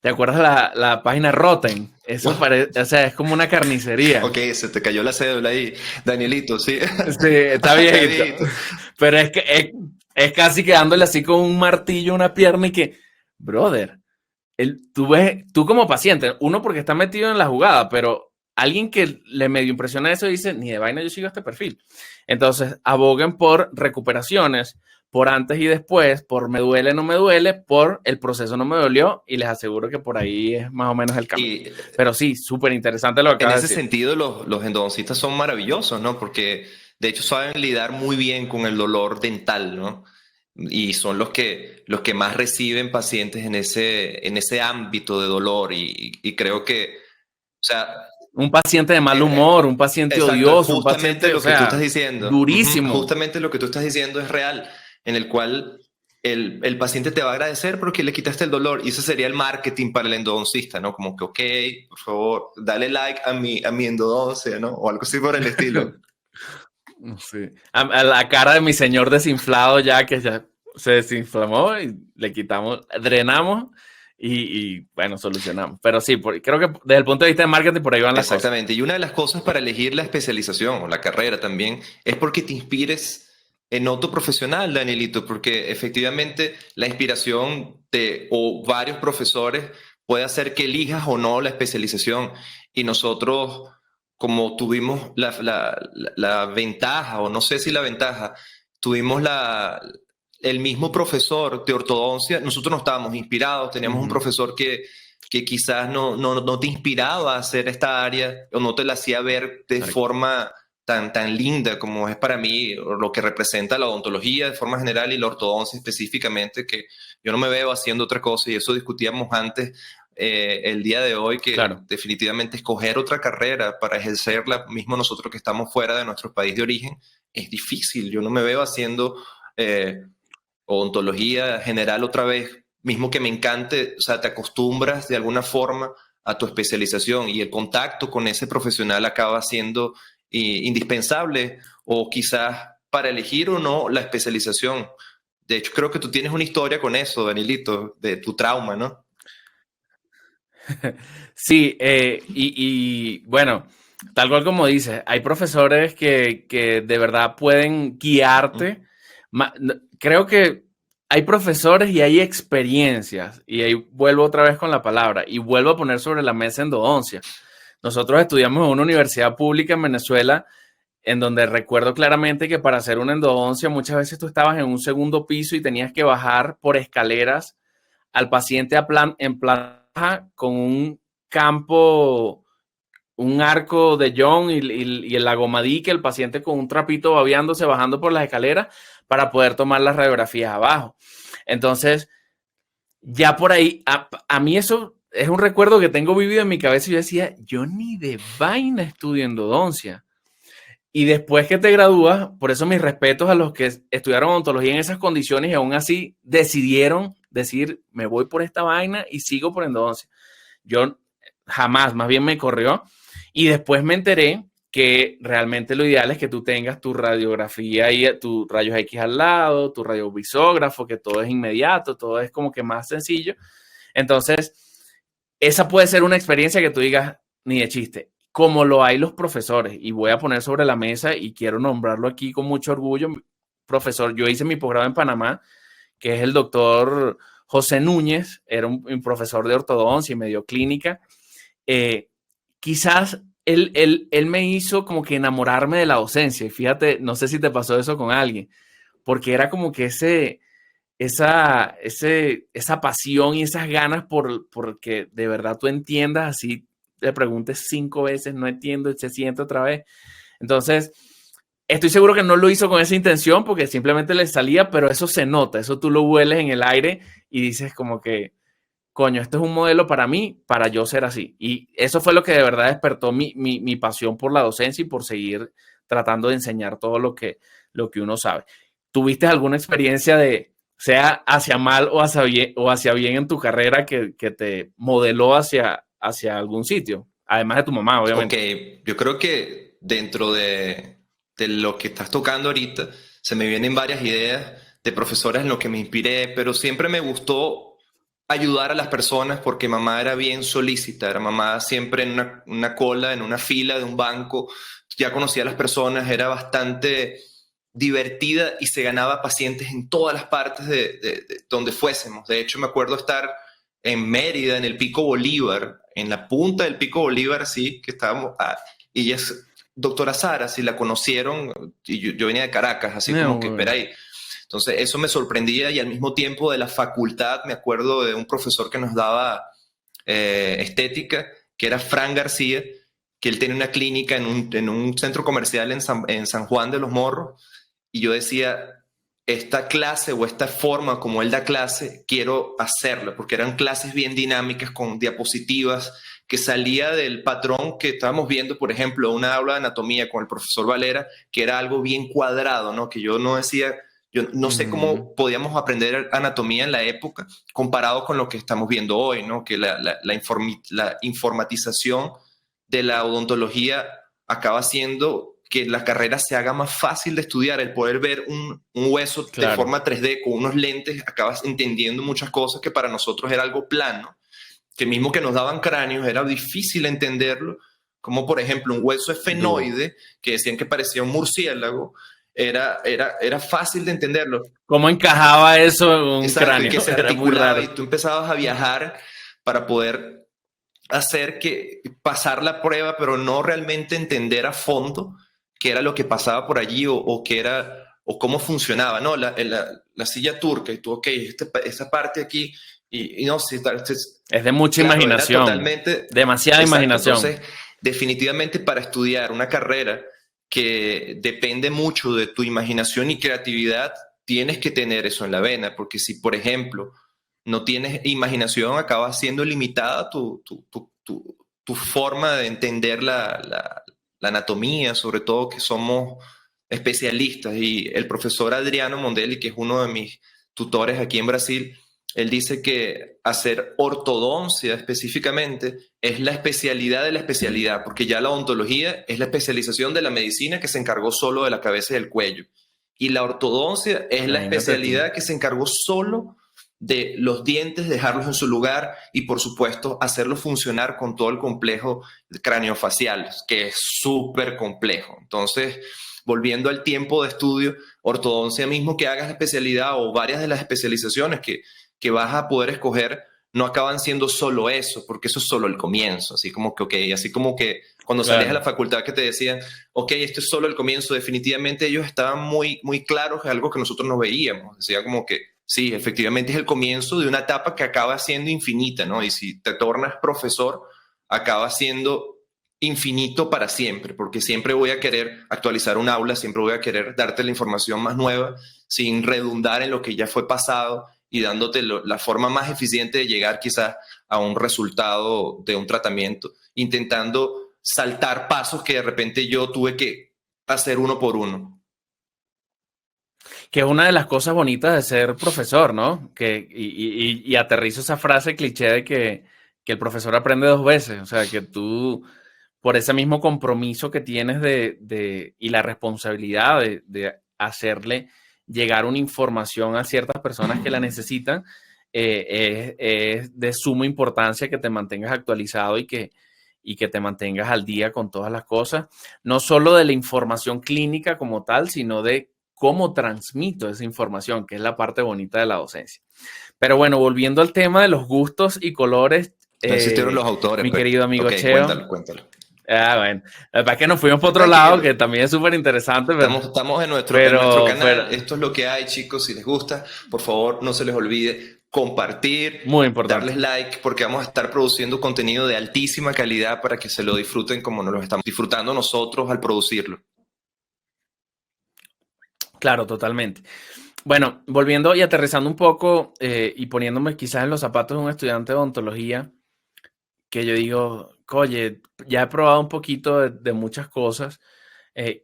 ¿te acuerdas la página Rotten? Eso parece, o sea, es como una carnicería. Ok, se te cayó la cédula ahí, Danielito, sí. Sí, está Está viejito. viejito. Pero es que es casi quedándole así con un martillo una pierna y que, brother, tú ves, tú como paciente, uno porque está metido en la jugada, pero alguien que le medio impresiona eso dice, ni de vaina yo sigo este perfil. Entonces, aboguen por recuperaciones, por antes y después, por me duele, no me duele, por el proceso no me dolió, y les aseguro que por ahí es más o menos el camino. Y Pero sí, súper interesante lo que en acabas ese de decir. sentido, los endodoncistas son maravillosos, ¿no? Porque de hecho saben lidar muy bien con el dolor dental, ¿no? Y son los que más reciben pacientes en ese ámbito de dolor. Y creo que, o sea, Un paciente de mal eh, humor, un paciente exacto, es odioso, un justamente paciente, o lo que tú estás sea, diciendo. Ujú, durísimo. justamente lo que tú estás diciendo es real, en el cual el paciente te va a agradecer porque le quitaste el dolor. Y ese sería el marketing para el endodoncista, ¿no? Como que, ok, por favor, dale like a mi endodoncia, ¿no? O algo así por el estilo. Sí. A la cara de mi señor desinflado ya que ya se desinflamó y le quitamos, drenamos bueno, solucionamos. Pero sí, creo que desde el punto de vista de marketing por ahí van las cosas. Exactamente. Y una de las cosas para elegir la especialización o la carrera también es porque te inspires en otro profesional, Danielito, porque efectivamente la inspiración o varios profesores puede hacer que elijas o no la especialización. Y nosotros, como tuvimos la ventaja, o no sé si la ventaja, tuvimos el mismo profesor de ortodoncia, nosotros no estábamos inspirados, teníamos un Ujú. profesor que quizás no te inspiraba a hacer esta área o no te la hacía ver de Correcto. forma tan linda como es para mí, o lo que representa la odontología de forma general y la ortodoncia específicamente, que yo no me veo haciendo otra cosa, y eso discutíamos antes. El día de hoy, que Claro. definitivamente escoger otra carrera para ejercerla, mismo nosotros que estamos fuera de nuestro país de origen, es difícil. Yo no me veo haciendo odontología general otra vez, mismo que me encante, o sea, te acostumbras de alguna forma a tu especialización y el contacto con ese profesional acaba siendo indispensable o quizás para elegir o no la especialización. De hecho, creo que tú tienes una historia con eso, Danielito, de tu trauma, ¿no? Sí, bueno, tal cual como dices, hay profesores que de verdad pueden guiarte. Creo que hay profesores y hay experiencias, y ahí vuelvo otra vez con la palabra, y vuelvo a poner sobre la mesa endodoncia. Nosotros estudiamos en una universidad pública en Venezuela, en donde recuerdo claramente que para hacer una endodoncia muchas veces tú estabas en un segundo piso y tenías que bajar por escaleras al paciente en planta con un campo, un arco de John y el lagomadí, que el paciente con un trapito babeándose bajando por las escaleras para poder tomar las radiografías abajo. Entonces, ya por ahí, a mí eso es un recuerdo que tengo vivido en mi cabeza y yo decía, yo ni de vaina estudio endodoncia. Y después que te gradúas, por eso mis respetos a los que estudiaron odontología en esas condiciones y aún así decidieron decir, me voy por esta vaina y sigo por endodoncia. Yo jamás, más bien me corrió. Y después me enteré que realmente lo ideal es que tú tengas tu radiografía y tu rayos X al lado, tu radiovisógrafo, que todo es inmediato, todo es como que más sencillo. Entonces, esa puede ser una experiencia que tú digas, ni de chiste, como lo hay los profesores. Y voy a poner sobre la mesa y quiero nombrarlo aquí con mucho orgullo. Profesor, yo hice mi posgrado en Panamá, que es el doctor José Núñez, era un profesor de ortodoncia y medio clínica. Quizás él me hizo como que enamorarme de la docencia. Y fíjate, no sé si te pasó eso con alguien, porque era como que esa pasión y esas ganas porque de verdad tú entiendas, así le preguntes 5 veces, no entiendo, se siente otra vez. Entonces, estoy seguro que no lo hizo con esa intención porque simplemente le salía, pero eso se nota, eso tú lo hueles en el aire y dices como que, coño, esto es un modelo para mí, para yo ser así. Y eso fue lo que de verdad despertó mi pasión por la docencia y por seguir tratando de enseñar todo lo que uno sabe. ¿Tuviste alguna experiencia de, sea hacia mal o hacia bien en tu carrera que te modeló hacia algún sitio? Además de tu mamá, Ok, obviamente. yo creo que dentro de lo que estás tocando ahorita, se me vienen varias ideas de profesores en lo que me inspiré, pero siempre me gustó ayudar a las personas porque mamá era bien solícita, era mamá siempre en una cola, en una fila de un banco, ya conocía a las personas, era bastante divertida y se ganaba pacientes en todas las partes de donde fuésemos. De hecho, me acuerdo estar en Mérida, en el Pico Bolívar, en la punta del Pico Bolívar, sí, que estábamos, y ella es doctora Sara, si la conocieron, y yo venía de Caracas, así como que, espera ahí. Entonces, eso me sorprendía y al mismo tiempo de la facultad, me acuerdo de un profesor que nos daba estética, que era Fran García, que él tenía una clínica en un centro comercial en San Juan de los Morros, y yo decía, esta clase o esta forma como él da clase, quiero hacerla, porque eran clases bien dinámicas con diapositivas que salía del patrón que estábamos viendo, por ejemplo, una aula de anatomía con el profesor Valera, que era algo bien cuadrado, ¿no? Que yo no decía, yo no sé cómo podíamos aprender anatomía en la época comparado con lo que estamos viendo hoy, ¿no? Que la informatización de la odontología acaba siendo que la carrera se haga más fácil de estudiar, el poder ver un hueso de Claro. forma 3D con unos lentes, acabas entendiendo muchas cosas que para nosotros era algo plano, que mismo que nos daban cráneos era difícil entenderlo, como por ejemplo un hueso esfenoide, que decían que parecía un murciélago, era fácil de entenderlo. ¿Cómo encajaba eso en un Exacto, y cráneo? que se Era muy articulaba raro. y tú empezabas a viajar para poder hacer que pasar la prueba, pero no realmente entender a fondo qué era lo que pasaba por allí o qué era o cómo funcionaba, ¿no? La silla turca y tú, ok, esta parte aquí y no sé, Es de mucha claro, era imaginación, totalmente demasiada exacto. imaginación. Entonces, definitivamente para estudiar una carrera que depende mucho de tu imaginación y creatividad, tienes que tener eso en la vena, porque si, por ejemplo, no tienes imaginación, acaba siendo limitada tu forma de entender la anatomía, sobre todo que somos especialistas. Y el profesor Adriano Mondelli, que es uno de mis tutores aquí en Brasil, él dice que hacer ortodoncia específicamente es la especialidad de la especialidad, porque ya la odontología es la especialización de la medicina que se encargó solo de la cabeza y del cuello. Y la ortodoncia es la especialidad que se encargó solo de los dientes, dejarlos en su lugar y, por supuesto, hacerlos funcionar con todo el complejo craneofacial, que es súper complejo. Entonces, volviendo al tiempo de estudio, ortodoncia mismo que hagas la especialidad o varias de las especializaciones que vas a poder escoger, no acaban siendo solo eso, porque eso es solo el comienzo, así como que, okay, así como que cuando salías de la facultad que te decían, ok, esto es solo el comienzo, definitivamente ellos estaban muy, muy claros de algo que nosotros no veíamos, decía como que sí, efectivamente es el comienzo de una etapa que acaba siendo infinita, ¿no? Y si te tornas profesor, acaba siendo infinito para siempre, porque siempre voy a querer actualizar un aula, siempre voy a querer darte la información más nueva, sin redundar en lo que ya fue pasado y dándote la forma más eficiente de llegar quizás a un resultado de un tratamiento, intentando saltar pasos que de repente yo tuve que hacer uno por uno. Que es una de las cosas bonitas de ser profesor, ¿no? Y aterrizo esa frase cliché de que el profesor aprende 2 veces, o sea, que tú, por ese mismo compromiso que tienes y la responsabilidad de hacerle llegar una información a ciertas personas que la necesitan, es de suma importancia que te mantengas actualizado y que te mantengas al día con todas las cosas, no solo de la información clínica como tal, sino de cómo transmito esa información, que es la parte bonita de la docencia. Pero bueno, volviendo al tema de los gustos y colores, no existieron los autores, mi querido amigo okay, Cheo. Cuéntalo. Bueno, la verdad es que nos fuimos por otro lado, que también es súper interesante. Estamos en nuestro canal. Esto es lo que hay, chicos. Si les gusta, por favor, no se les olvide compartir, muy importante, darles like, porque vamos a estar produciendo contenido de altísima calidad para que se lo disfruten como nos lo estamos disfrutando nosotros al producirlo. Claro, totalmente. Bueno, volviendo y aterrizando un poco y poniéndome quizás en los zapatos de un estudiante de odontología, que yo digo, oye, ya he probado un poquito de muchas cosas,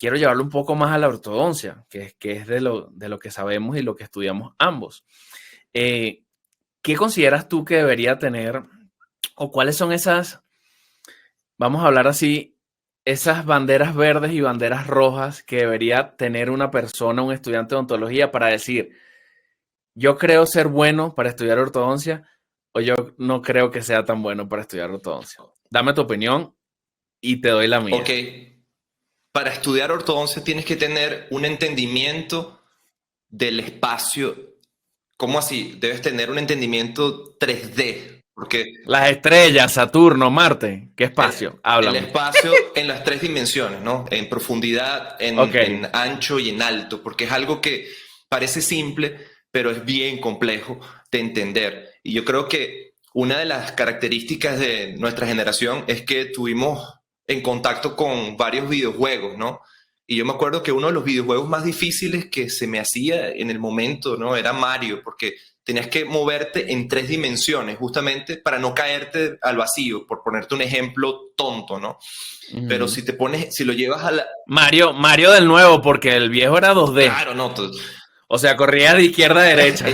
quiero llevarlo un poco más a la ortodoncia, que es de lo que sabemos y lo que estudiamos ambos. ¿Qué consideras tú que debería tener o cuáles son esas, vamos a hablar así, esas banderas verdes y banderas rojas que debería tener una persona, un estudiante de odontología para decir, yo creo ser bueno para estudiar ortodoncia o yo no creo que sea tan bueno para estudiar ortodoncia? Dame tu opinión y te doy la mía. Ok. Para estudiar ortodoncia tienes que tener un entendimiento del espacio. ¿Cómo así? Debes tener un entendimiento 3D. Porque las estrellas, Saturno, Marte, ¿qué espacio? Háblame. El espacio en las 3 dimensiones, ¿no? En profundidad, en ancho y en alto, porque es algo que parece simple, pero es bien complejo de entender. Y yo creo que una de las características de nuestra generación es que tuvimos en contacto con varios videojuegos, ¿no? Y yo me acuerdo que uno de los videojuegos más difíciles que se me hacía en el momento, ¿no? Era Mario, porque tenías que moverte en 3 dimensiones, justamente para no caerte al vacío, por ponerte un ejemplo tonto, ¿no? Pero si te pones, si lo llevas a la... Mario del nuevo, porque el viejo era 2D. Claro, no. O sea, corría de izquierda a derecha.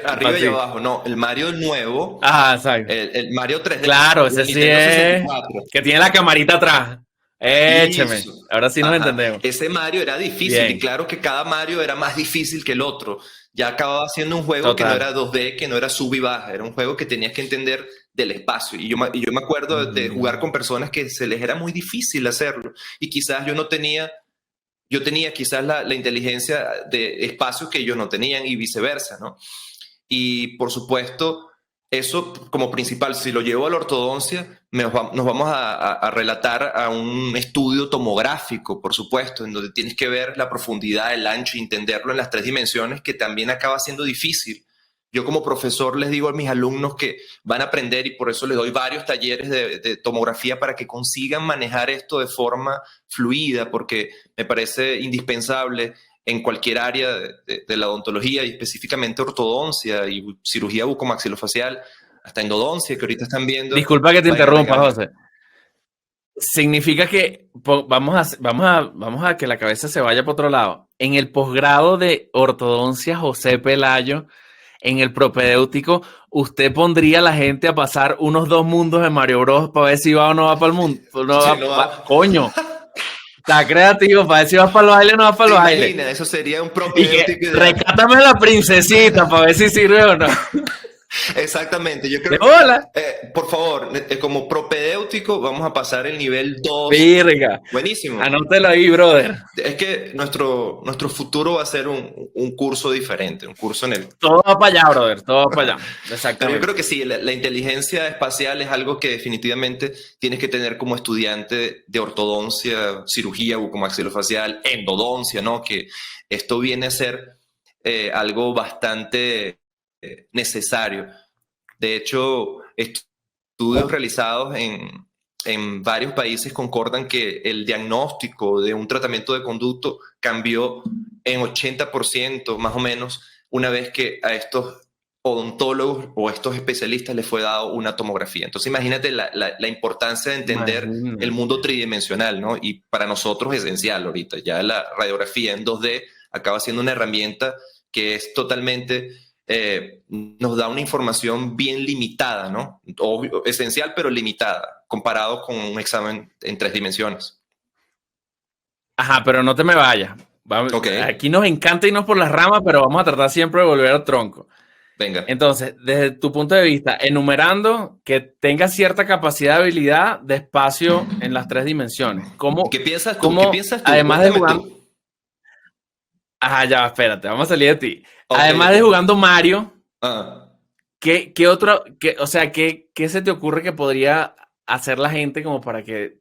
Arriba y abajo, no. El Mario nuevo. Ajá, exacto. El Mario 3D. Claro, ese sí es. Que tiene la camarita atrás. Écheme. Eso. Ahora sí nos entendemos. Ese Mario era difícil. Bien. Y claro que cada Mario era más difícil que el otro. Ya acababa siendo un juego que no era 2D, que no era sub y baja. Era un juego que tenías que entender del espacio. Y yo me acuerdo de jugar con personas que se les era muy difícil hacerlo. Y quizás yo tenía quizás la inteligencia de espacio que ellos no tenían y viceversa, ¿no? Y por supuesto, eso como principal, si lo llevo a la ortodoncia, nos vamos a relatar a un estudio tomográfico, por supuesto, en donde tienes que ver la profundidad, el ancho y entenderlo en las 3 dimensiones, que también acaba siendo difícil. Yo como profesor les digo a mis alumnos que van a aprender y por eso les doy varios talleres de tomografía para que consigan manejar esto de forma fluida, porque me parece indispensable en cualquier área de la odontología y específicamente ortodoncia y cirugía bucomaxilofacial, hasta endodoncia que ahorita están viendo. Disculpa que te interrumpa, José. Significa que vamos a que la cabeza se vaya por otro lado. En el posgrado de ortodoncia José Pelayo, en el propedéutico, usted pondría a la gente a pasar unos 2 mundos de Mario Bros para ver si va o no va para el mundo. Coño. Está creativo, para ver si vas para los bailes o no vas para los bailes. Imagina, eso sería un propedéutico. Recátame la princesita para ver si sirve o no. Exactamente, yo creo que, por favor, como propedéutico vamos a pasar el nivel 2. Virga. Buenísimo. Anótelo ahí, brother. Es que nuestro futuro va a ser un curso diferente, un curso en el... Todo va para allá, brother, todo va para allá. Exactamente. Pero yo creo que sí, la inteligencia espacial es algo que definitivamente tienes que tener como estudiante de ortodoncia, cirugía bucomaxilofacial, endodoncia, ¿no? Que esto viene a ser algo bastante... necesario. De hecho, estudios realizados en varios países concordan que el diagnóstico de un tratamiento de conducto cambió en 80% más o menos una vez que a estos odontólogos o estos especialistas les fue dado una tomografía. Entonces imagínate la importancia de entender el mundo tridimensional, ¿no? Y para nosotros es esencial ahorita. Ya la radiografía en 2D acaba siendo una herramienta que es totalmente... nos da una información bien limitada, ¿no? Obvio, esencial, pero limitada, comparado con un examen en 3 dimensiones. Ajá, pero no te me vayas. Okay. Aquí nos encanta irnos por las ramas, pero vamos a tratar siempre de volver al tronco. Venga. Entonces, desde tu punto de vista, enumerando que tenga cierta capacidad de habilidad de espacio en las 3 dimensiones. ¿Qué piensas tú? ¿Qué piensas tú? Además de jugar... Ajá, ya, espérate, vamos a salir de ti. Okay, además de jugando Mario, ¿qué otro, o sea, qué se te ocurre que podría hacer la gente como para que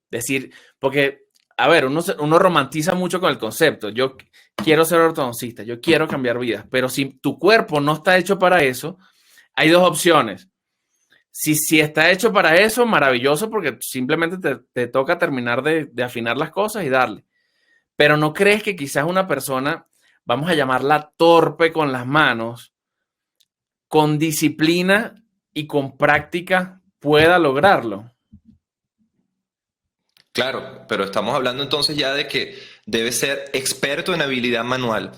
decir, porque, a ver, uno romantiza mucho con el concepto, yo quiero ser ortodoncista, yo quiero cambiar vidas, pero si tu cuerpo no está hecho para eso, hay 2 opciones. Si está hecho para eso, maravilloso, porque simplemente te toca terminar de afinar las cosas y darle. Pero ¿no crees que quizás una persona, vamos a llamarla torpe con las manos, con disciplina y con práctica pueda lograrlo? Claro, pero estamos hablando entonces ya de que debe ser experto en habilidad manual.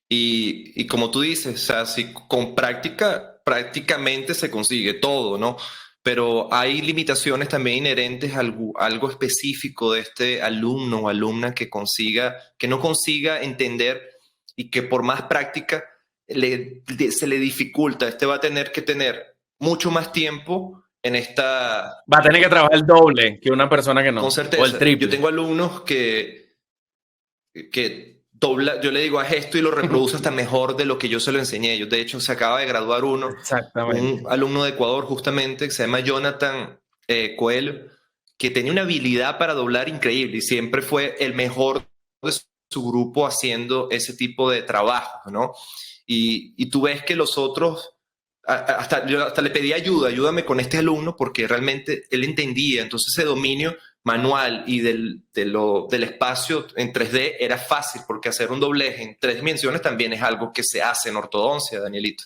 Y como tú dices, o sea, si con práctica prácticamente se consigue todo, ¿no? Pero hay limitaciones también inherentes a algo específico de este alumno o alumna que no consiga entender y que por más práctica se le dificulta. Va a tener que tener mucho más tiempo en esta... Va a tener que trabajar el doble que una persona que no. Con certeza. O el triple. Yo tengo alumnos que dobla, yo le digo, haz esto y lo reproduce hasta mejor de lo que yo se lo enseñé. Yo, de hecho, se acaba de graduar un alumno de Ecuador justamente que se llama Jonathan Coelho, que tenía una habilidad para doblar increíble y siempre fue el mejor de su grupo haciendo ese tipo de trabajo, ¿no? Y tú ves que los otros, yo hasta le pedí ayúdame con este alumno porque realmente él entendía, entonces ese dominio manual y del espacio en 3D era fácil porque hacer un dobleje en 3 dimensiones también es algo que se hace en ortodoncia, Danielito.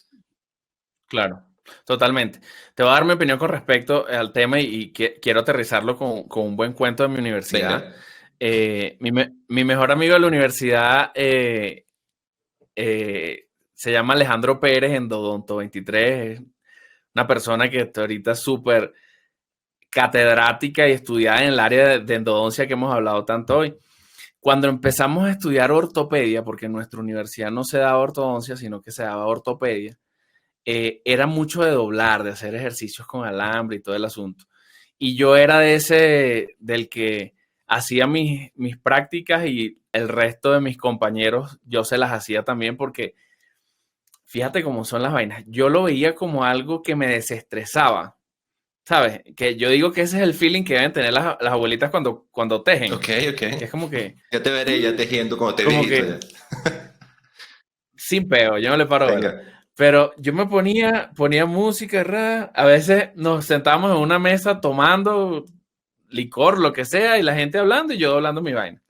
Claro, totalmente. Te voy a dar mi opinión con respecto al tema y quiero aterrizarlo con un buen cuento de mi universidad. Mi mejor amigo de la universidad se llama Alejandro Pérez, Endodonto 23, es una persona que ahorita es súper catedrática y estudiada en el área de endodoncia que hemos hablado tanto hoy. Cuando empezamos a estudiar ortopedia, porque en nuestra universidad no se daba ortodoncia, sino que se daba ortopedia, era mucho de doblar, de hacer ejercicios con alambre y todo el asunto. Y yo era del que hacía mis prácticas y el resto de mis compañeros yo se las hacía también porque fíjate cómo son las vainas. Yo lo veía como algo que me desestresaba. ¿Sabes? Que yo digo que ese es el feeling que deben tener las abuelitas cuando tejen. Ok. Que es como que... Ya te veré ya tejiendo cuando te visito. Sin peo, yo no le paro. Pero yo me ponía música, a veces nos sentábamos en una mesa tomando licor, lo que sea, y la gente hablando y yo doblando mi vaina.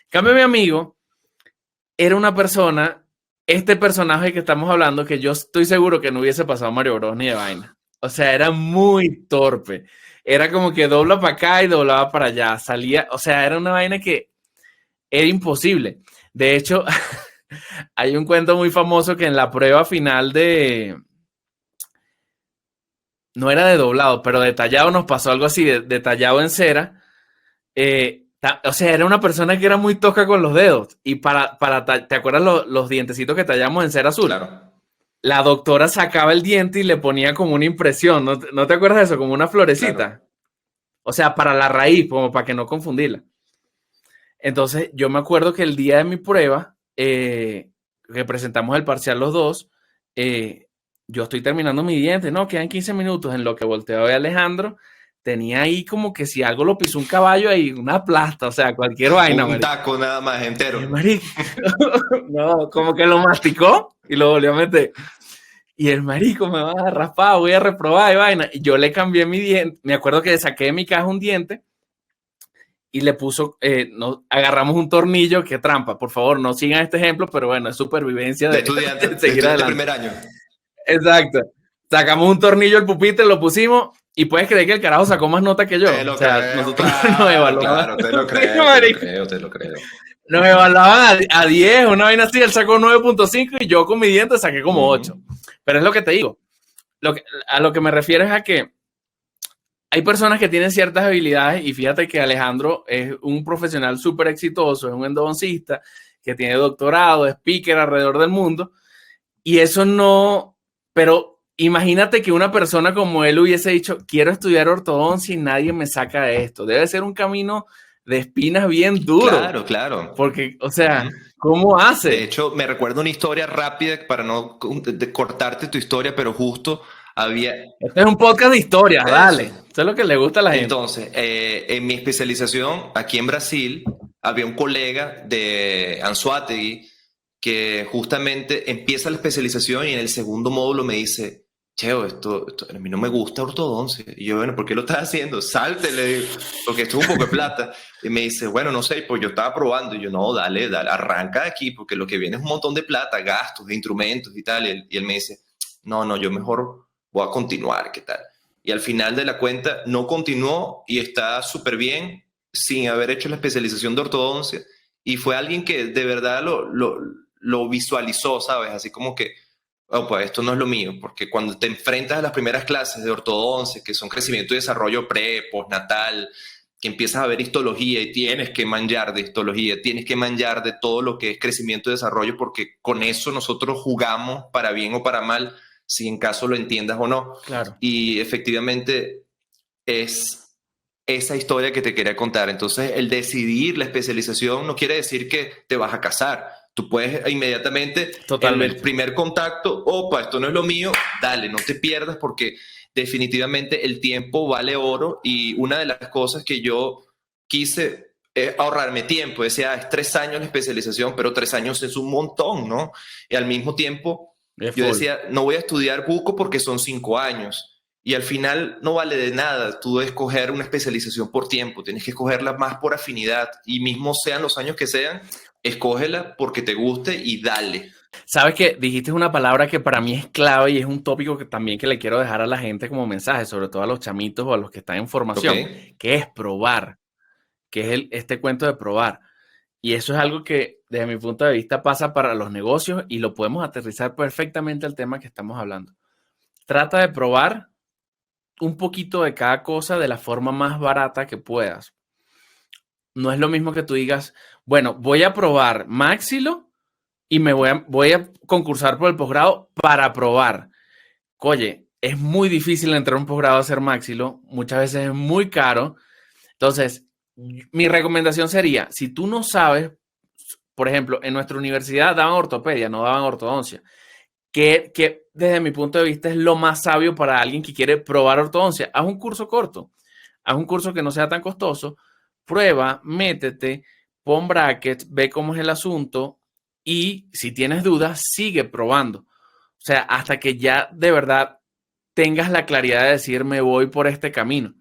En cambio, mi amigo era una persona, este personaje que estamos hablando, que yo estoy seguro que no hubiese pasado Mario Bros ni de vaina. O sea, era muy torpe. Era como que dobla para acá y doblaba para allá. Salía, o sea, era una vaina que era imposible. De hecho, Hay un cuento muy famoso que en la prueba final no era de doblado, pero de tallado nos pasó algo así, de tallado en cera. O sea, era una persona que era muy tosca con los dedos. Y ¿te acuerdas los dientecitos que tallamos en cera azul? Claro. La doctora sacaba el diente y le ponía como una impresión. ¿No te acuerdas de eso? Como una florecita. Claro. O sea, para la raíz, como para que no confundirla. Entonces, yo me acuerdo que el día de mi prueba, que presentamos el parcial los dos, yo estoy terminando mi diente, ¿no? Quedan 15 minutos en lo que volteo a Alejandro. Tenía ahí como que si algo lo pisó un caballo, ahí una plasta, o sea, cualquier vaina. Un taco nada más entero. No, como que lo masticó y lo volvió a meter. Y el marico me va a raspar, voy a reprobar y vaina. Y yo le cambié mi diente. Me acuerdo que saqué de mi caja un diente y le puso, agarramos un tornillo, qué trampa. Por favor, no sigan este ejemplo, pero bueno, es supervivencia de estudiante, de seguir de adelante. primer año. Exacto. Sacamos un tornillo al pupitre, lo pusimos y puedes creer que el carajo sacó más nota que yo. O sea, creo, nosotros nos evaluaban. Claro, te lo creo. Nos evaluaban a 10, una vaina así, él sacó 9.5 y yo con mi diente saqué como 8. Pero es lo que te digo. A lo que me refiero es a que hay personas que tienen ciertas habilidades y fíjate que Alejandro es un profesional súper exitoso, es un endodoncista que tiene doctorado, es speaker alrededor del mundo y eso no, pero imagínate que una persona como él hubiese dicho, quiero estudiar ortodoncia y nadie me saca de esto. Debe ser un camino de espinas bien duro. Claro. Porque, o sea, ¿cómo hace? De hecho, me recuerdo una historia rápida para no cortarte tu historia, pero justo había... Este es un podcast de historias, dale. Eso es lo que le gusta a la gente. Entonces, en mi especialización aquí en Brasil, había un colega de Anzoátegui que justamente empieza la especialización y en el segundo módulo me dice, Cheo, esto a mí no me gusta ortodoncia. Y yo, bueno, ¿por qué lo estás haciendo? Salte, le digo, porque esto es un poco de plata. Y me dice, bueno, no sé, pues yo estaba probando. Y yo, no, dale, arranca de aquí, porque lo que viene es un montón de plata, gastos, de instrumentos y tal. Y él me dice, no, yo mejor voy a continuar, ¿qué tal? Y al final de la cuenta no continuó y está súper bien sin haber hecho la especialización de ortodoncia. Y fue alguien que de verdad lo visualizó, ¿sabes? Así como que, oh, pues esto no es lo mío, porque cuando te enfrentas a las primeras clases de ortodoncia, que son crecimiento y desarrollo postnatal, que empiezas a ver histología y tienes que manjar de histología, tienes que manjar de todo lo que es crecimiento y desarrollo, porque con eso nosotros jugamos para bien o para mal, si en caso lo entiendas o no. Claro. Y efectivamente es esa historia que te quería contar. Entonces, el decidir la especialización no quiere decir que te vas a casar. Tú puedes inmediatamente, en el primer contacto, opa, esto no es lo mío, dale, no te pierdas porque definitivamente el tiempo vale oro y una de las cosas que yo quise es ahorrarme tiempo. Decía, es 3 años la especialización, pero 3 años es un montón, ¿no? Y al mismo tiempo, yo decía, no voy a estudiar buco porque son 5 años. Y al final no vale de nada tú escoger una especialización por tiempo, tienes que escogerla más por afinidad y mismo sean los años que sean, escógela porque te guste y dale. Sabes que dijiste una palabra que para mí es clave y es un tópico que también que le quiero dejar a la gente como mensaje, sobre todo a los chamitos o a los que están en formación, que es probar, que es este cuento de probar. Y eso es algo que desde mi punto de vista pasa para los negocios y lo podemos aterrizar perfectamente al tema que estamos hablando. Trata de probar un poquito de cada cosa de la forma más barata que puedas. No es lo mismo que tú digas, bueno, voy a probar Maxilo y me voy a concursar por el posgrado para probar. Oye, es muy difícil entrar a un posgrado a hacer Maxilo, muchas veces es muy caro. Entonces, mi recomendación sería, si tú no sabes, por ejemplo, en nuestra universidad daban ortopedia, no daban ortodoncia, que desde mi punto de vista es lo más sabio para alguien que quiere probar ortodoncia. Haz un curso corto, haz un curso que no sea tan costoso, prueba, métete, pon brackets, ve cómo es el asunto y si tienes dudas, sigue probando. O sea, hasta que ya de verdad tengas la claridad de decir, me voy por este camino.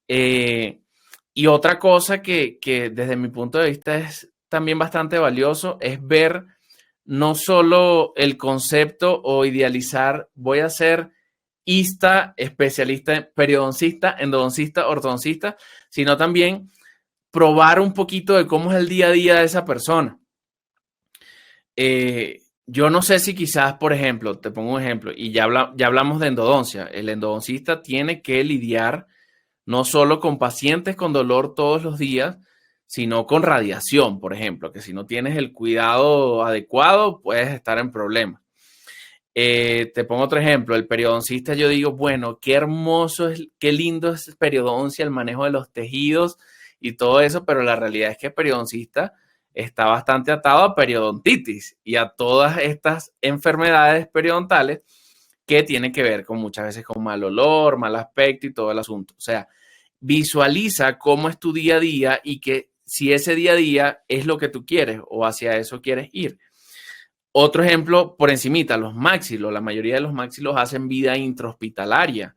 Y otra cosa que desde mi punto de vista es también bastante valioso es ver no solo el concepto o idealizar, voy a ser especialista, periodoncista, endodoncista, ortodoncista, sino también probar un poquito de cómo es el día a día de esa persona. Yo no sé si quizás, por ejemplo, te pongo un ejemplo, y ya hablamos de endodoncia. El endodoncista tiene que lidiar no solo con pacientes con dolor todos los días, sino con radiación, por ejemplo, que si no tienes el cuidado adecuado, puedes estar en problemas. Te pongo otro ejemplo, el periodoncista, yo digo, bueno, qué hermoso es, qué lindo es periodoncia, el manejo de los tejidos y todo eso, pero la realidad es que el periodoncista está bastante atado a periodontitis y a todas estas enfermedades periodontales que tienen que ver con muchas veces con mal olor, mal aspecto y todo el asunto. O sea, visualiza cómo es tu día a día y que si ese día a día es lo que tú quieres o hacia eso quieres ir. Otro ejemplo por encimita, los maxilos. La mayoría de los maxilos hacen vida intrahospitalaria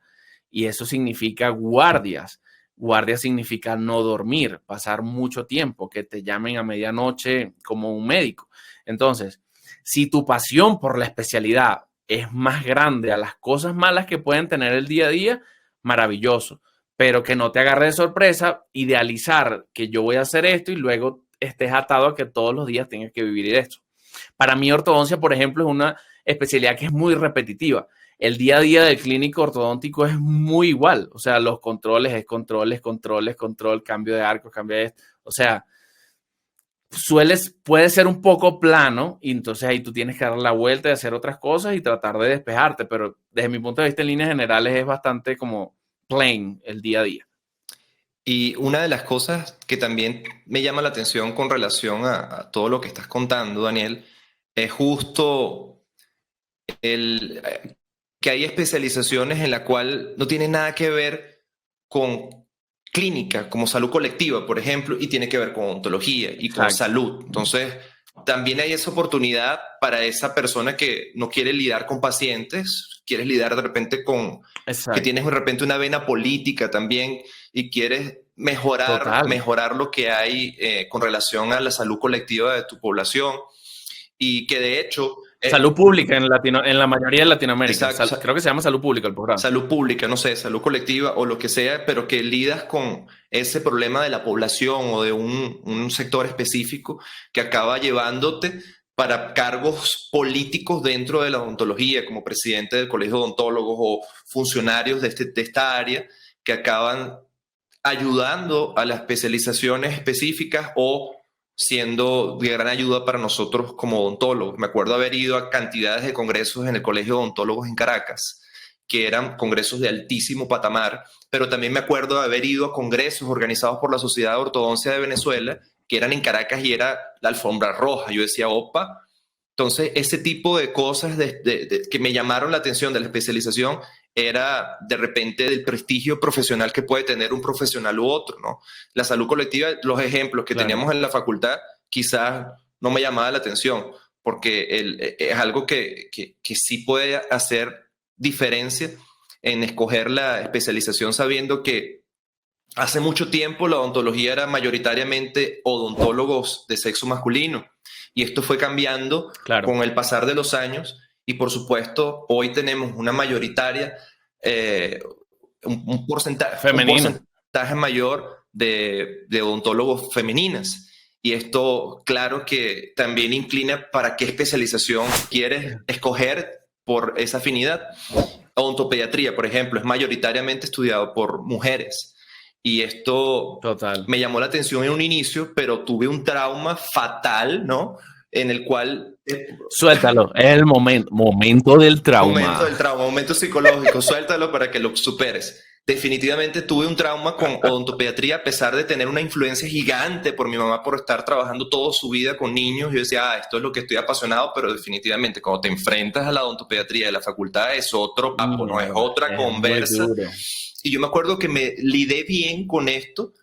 y eso significa guardias. Guardia significa no dormir, pasar mucho tiempo, que te llamen a medianoche como un médico. Entonces, si tu pasión por la especialidad es más grande a las cosas malas que pueden tener el día a día, maravilloso. Pero que no te agarre de sorpresa, idealizar que yo voy a hacer esto y luego estés atado a que todos los días tengas que vivir esto. Para mí, ortodoncia, por ejemplo, es una especialidad que es muy repetitiva. El día a día del clínico ortodóntico es muy igual. O sea, los controles es controles, control, cambio de arco, cambio de esto. O sea, puede ser un poco plano y entonces ahí tú tienes que dar la vuelta y hacer otras cosas y tratar de despejarte. Pero desde mi punto de vista, en líneas generales, es bastante como plain el día a día. Y una de las cosas que también me llama la atención con relación a todo lo que estás contando, Daniel, es justo que hay especializaciones en la cual no tiene nada que ver con clínica, como salud colectiva, por ejemplo, y tiene que ver con odontología y con salud. Entonces, también hay esa oportunidad para esa persona que no quiere lidiar con pacientes, quiere lidiar de repente con, que tienes de repente una vena política también y quieres mejorar lo que hay con relación a la salud colectiva de tu población y que de hecho... salud pública en la mayoría de Latinoamérica. Creo que se llama salud pública el programa. Salud pública, no sé, salud colectiva o lo que sea, pero que lidas con ese problema de la población o de un sector específico que acaba llevándote para cargos políticos dentro de la odontología, como presidente del Colegio de Odontólogos o funcionarios de esta área que acaban ayudando a las especializaciones específicas o siendo de gran ayuda para nosotros como odontólogos. Me acuerdo haber ido a cantidades de congresos en el Colegio de Odontólogos en Caracas, que eran congresos de altísimo patamar, pero también me acuerdo de haber ido a congresos organizados por la Sociedad de Ortodoncia de Venezuela, que eran en Caracas y era la alfombra roja. Yo decía, opa. Entonces, ese tipo de cosas que me llamaron la atención de la especialización era de repente del prestigio profesional que puede tener un profesional u otro, ¿no? La salud colectiva, los ejemplos que teníamos en la facultad, quizás no me llamaba la atención, porque es algo que sí puede hacer diferencia en escoger la especialización sabiendo que hace mucho tiempo la odontología era mayoritariamente odontólogos de sexo masculino y esto fue cambiando con el pasar de los años. Y por supuesto, hoy tenemos una mayoritaria, un porcentaje mayor de odontólogos femeninas. Y esto, claro que también inclina para qué especialización quieres escoger por esa afinidad. Odontopediatría, por ejemplo, es mayoritariamente estudiado por mujeres. Y esto me llamó la atención en un inicio, pero tuve un trauma fatal, ¿no? En el cual... Suéltalo, es el momento del trauma. Momento psicológico, suéltalo para que lo superes. Definitivamente tuve un trauma con odontopediatría a pesar de tener una influencia gigante por mi mamá por estar trabajando toda su vida con niños. Yo decía, esto es lo que estoy apasionado, pero definitivamente cuando te enfrentas a la odontopediatría de la facultad es otro papo, no es otra conversa. Y yo me acuerdo que me lidé bien con esto.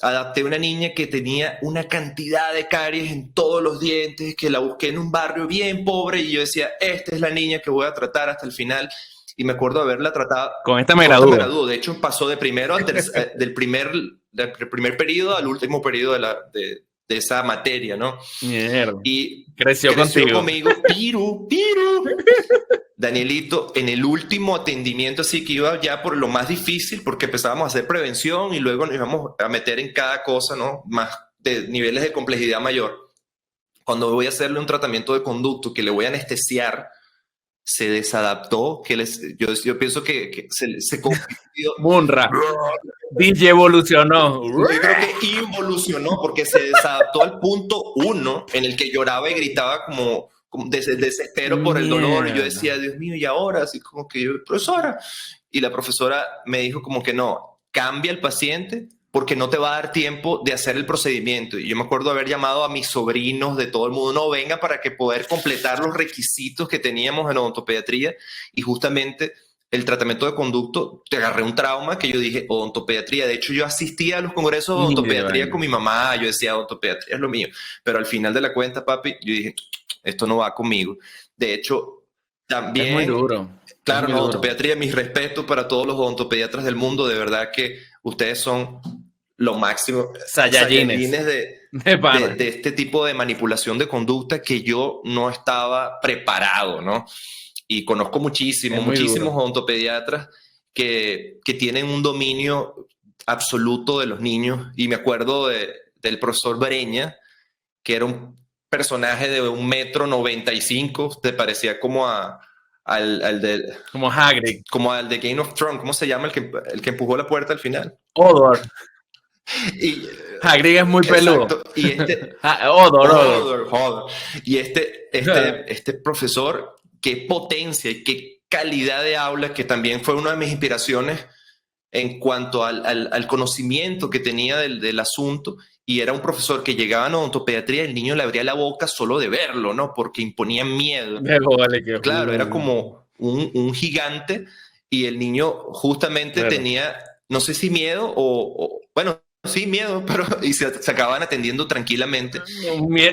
Adapté a una niña que tenía una cantidad de caries en todos los dientes, que la busqué en un barrio bien pobre y yo decía, esta es la niña que voy a tratar hasta el final. Y me acuerdo haberla tratado. Con esta me gradúo. De hecho, pasó de primero del primer periodo al último periodo de esa materia, ¿no? Mierda. Y creció conmigo. Piru. Danielito, en el último atendimiento, así que iba ya por lo más difícil, porque empezábamos a hacer prevención y luego nos íbamos a meter en cada cosa, ¿no? Más de niveles de complejidad mayor. cuando voy a hacerle un tratamiento de conducto, que le voy a anestesiar, se desadaptó, yo pienso que se convirtió. Munra. DJ evolucionó. Yo creo que involucionó porque se desadaptó al punto 1 en el que lloraba y gritaba como desespero por el dolor. Y yo decía, Dios mío, ¿y ahora? Así como que yo, profesora. Y la profesora me dijo como que no, cambia al paciente porque no te va a dar tiempo de hacer el procedimiento. Y yo me acuerdo haber llamado a mis sobrinos de todo el mundo, no, venga para que poder completar los requisitos que teníamos en odontopediatría. Y justamente el tratamiento de conducto, te agarré un trauma que yo dije, odontopediatría. De hecho, yo asistía a los congresos de odontopediatría con mi mamá, yo decía, odontopediatría es lo mío. Pero al final de la cuenta, papi, yo dije, esto no va conmigo. De hecho, también... Es muy duro. Claro, no, odontopediatría, mis respetos para todos los odontopediatras del mundo. De verdad que ustedes son lo máximo. Saiyajines de este tipo de manipulación de conducta que yo no estaba preparado, ¿no? Y conozco muchísimos odontopediatras que tienen un dominio absoluto de los niños. Y me acuerdo del profesor Breña, que era un personaje de 1,95 m, te parecía como como Hagrid. Como al de Game of Thrones. ¿Cómo se llama el que empujó la puerta al final? Odor. Hagrid es muy peludo. Y este... Odor. Y este profesor, qué potencia y qué calidad de aula, que también fue una de mis inspiraciones en cuanto al conocimiento que tenía del asunto. Y era un profesor que llegaba a odontopediatría, el niño le abría la boca solo de verlo, ¿no? Porque imponía miedo. Claro, era como un gigante y el niño justamente tenía, no sé si miedo bueno, sí, miedo, pero y se acababan atendiendo tranquilamente.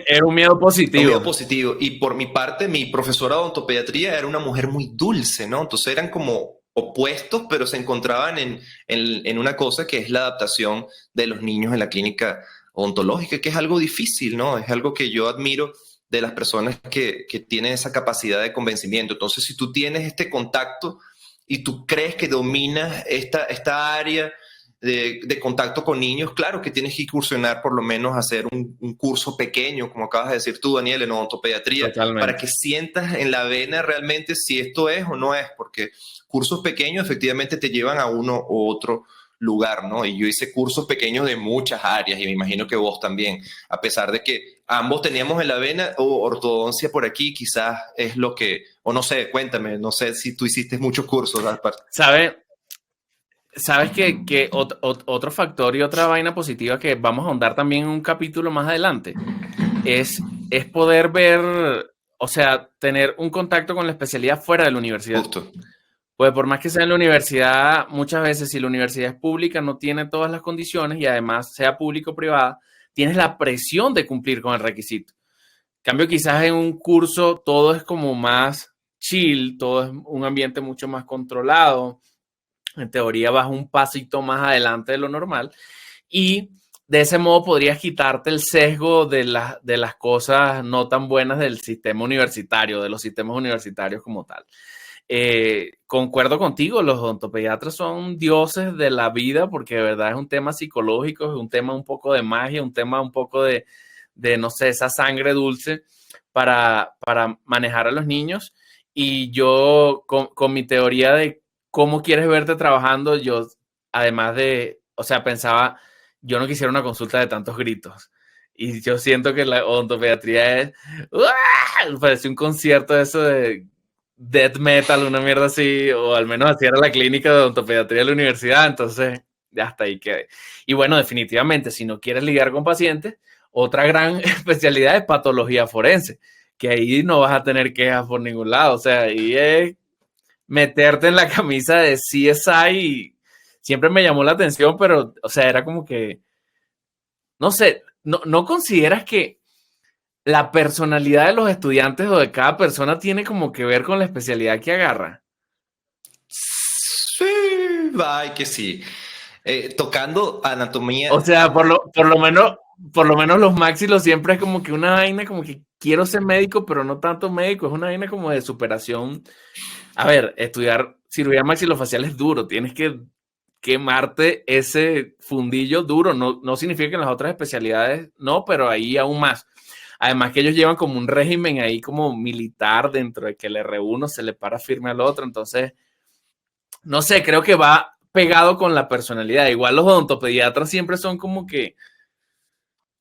Era un miedo positivo. Un miedo positivo. Y por mi parte, mi profesora de odontopediatría era una mujer muy dulce, ¿no? Entonces eran como opuestos, pero se encontraban en una cosa que es la adaptación de los niños en la clínica odontológica, que es algo difícil, ¿no? Es algo que yo admiro de las personas que tienen esa capacidad de convencimiento. Entonces, si tú tienes este contacto y tú crees que dominas esta área de contacto con niños, claro que tienes que incursionar por lo menos a hacer un curso pequeño, como acabas de decir tú, Daniel, en odontopediatría, para que sientas en la vena realmente si esto es o no es, porque cursos pequeños efectivamente te llevan a uno u otro lugar, ¿no? Y yo hice cursos pequeños de muchas áreas y me imagino que vos también, a pesar de que ambos teníamos en la vena o ortodoncia por aquí, quizás es lo que, o no sé, cuéntame, no sé si tú hiciste muchos cursos. ¿Sabes que otro factor y otra vaina positiva que vamos a ahondar también en un capítulo más adelante es poder ver, o sea, tener un contacto con la especialidad fuera de la universidad? Justo. Pues por más que sea en la universidad, muchas veces si la universidad es pública no tiene todas las condiciones y además sea público o privada, tienes la presión de cumplir con el requisito. En cambio, quizás en un curso todo es como más chill, todo es un ambiente mucho más controlado. En teoría vas un pasito más adelante de lo normal y de ese modo podrías quitarte el sesgo de las cosas no tan buenas del sistema universitario, de los sistemas universitarios como tal. Concuerdo contigo, los odontopediatras son dioses de la vida porque de verdad es un tema psicológico, es un tema un poco de magia, un tema un poco de no sé, esa sangre dulce para manejar a los niños. Y yo con mi teoría de cómo quieres verte trabajando, yo además de, o sea, pensaba, yo no quisiera una consulta de tantos gritos. Y yo siento que la odontopediatría es, parece un concierto de eso de death metal, una mierda así, o al menos así era la clínica de odontopediatría de la universidad, entonces ya hasta ahí quedé. Y bueno, definitivamente, si no quieres lidiar con pacientes, otra gran especialidad es patología forense, que ahí no vas a tener quejas por ningún lado, o sea, ahí es meterte en la camisa de CSI y siempre me llamó la atención, pero, o sea, era como que, no sé, ¿no consideras que la personalidad de los estudiantes o de cada persona tiene como que ver con la especialidad que agarra? Sí, ay, que sí. Tocando anatomía. O sea, por lo menos los maxilos siempre es como que una vaina como que quiero ser médico, pero no tanto médico, es una vaina como de superación. A ver, estudiar cirugía maxilofacial es duro, tienes que quemarte ese fundillo duro, no significa que en las otras especialidades no, pero ahí aún más. Además que ellos llevan como un régimen ahí como militar dentro de que el R1 se le para firme al otro. Entonces, no sé, creo que va pegado con la personalidad. Igual los odontopediatras siempre son como que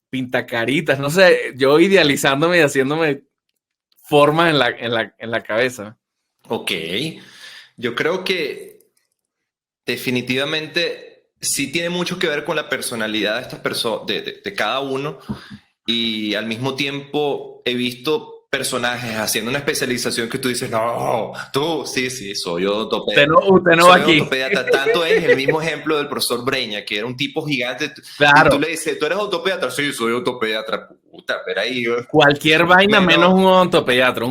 pintacaritas, no sé, yo idealizándome y haciéndome formas en la cabeza. Ok, yo creo que definitivamente sí tiene mucho que ver con la personalidad de estas personas, de cada uno, y al mismo tiempo he visto personajes haciendo una especialización que tú dices, no, tú, sí, soy odontopediatra. Usted no Soy va aquí. odontopediatra. Tanto es el mismo ejemplo del profesor Breña, que era un tipo gigante. Claro. Y tú le dices, ¿tú eres odontopediatra? Sí, soy odontopediatra. Puta, pero ahí... Cualquier vaina menos un odontopediatra.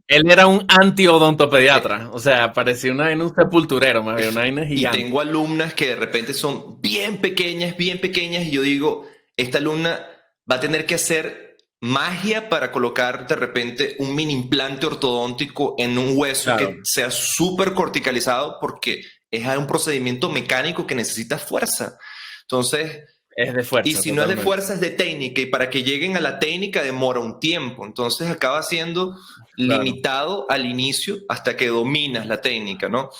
Él era un anti-odontopediatra. O sea, parecía un sepulturero, más bien, una vaina gigante. Y tengo alumnas que de repente son bien pequeñas, y yo digo, esta alumna va a tener que hacer magia para colocar de repente un mini implante ortodóntico en un hueso que sea súper corticalizado, porque es un procedimiento mecánico que necesita fuerza. Entonces, es de fuerza. Y si totalmente. No es de fuerza, es de técnica, y para que lleguen a la técnica demora un tiempo. Entonces acaba siendo limitado al inicio hasta que dominas la técnica, ¿no?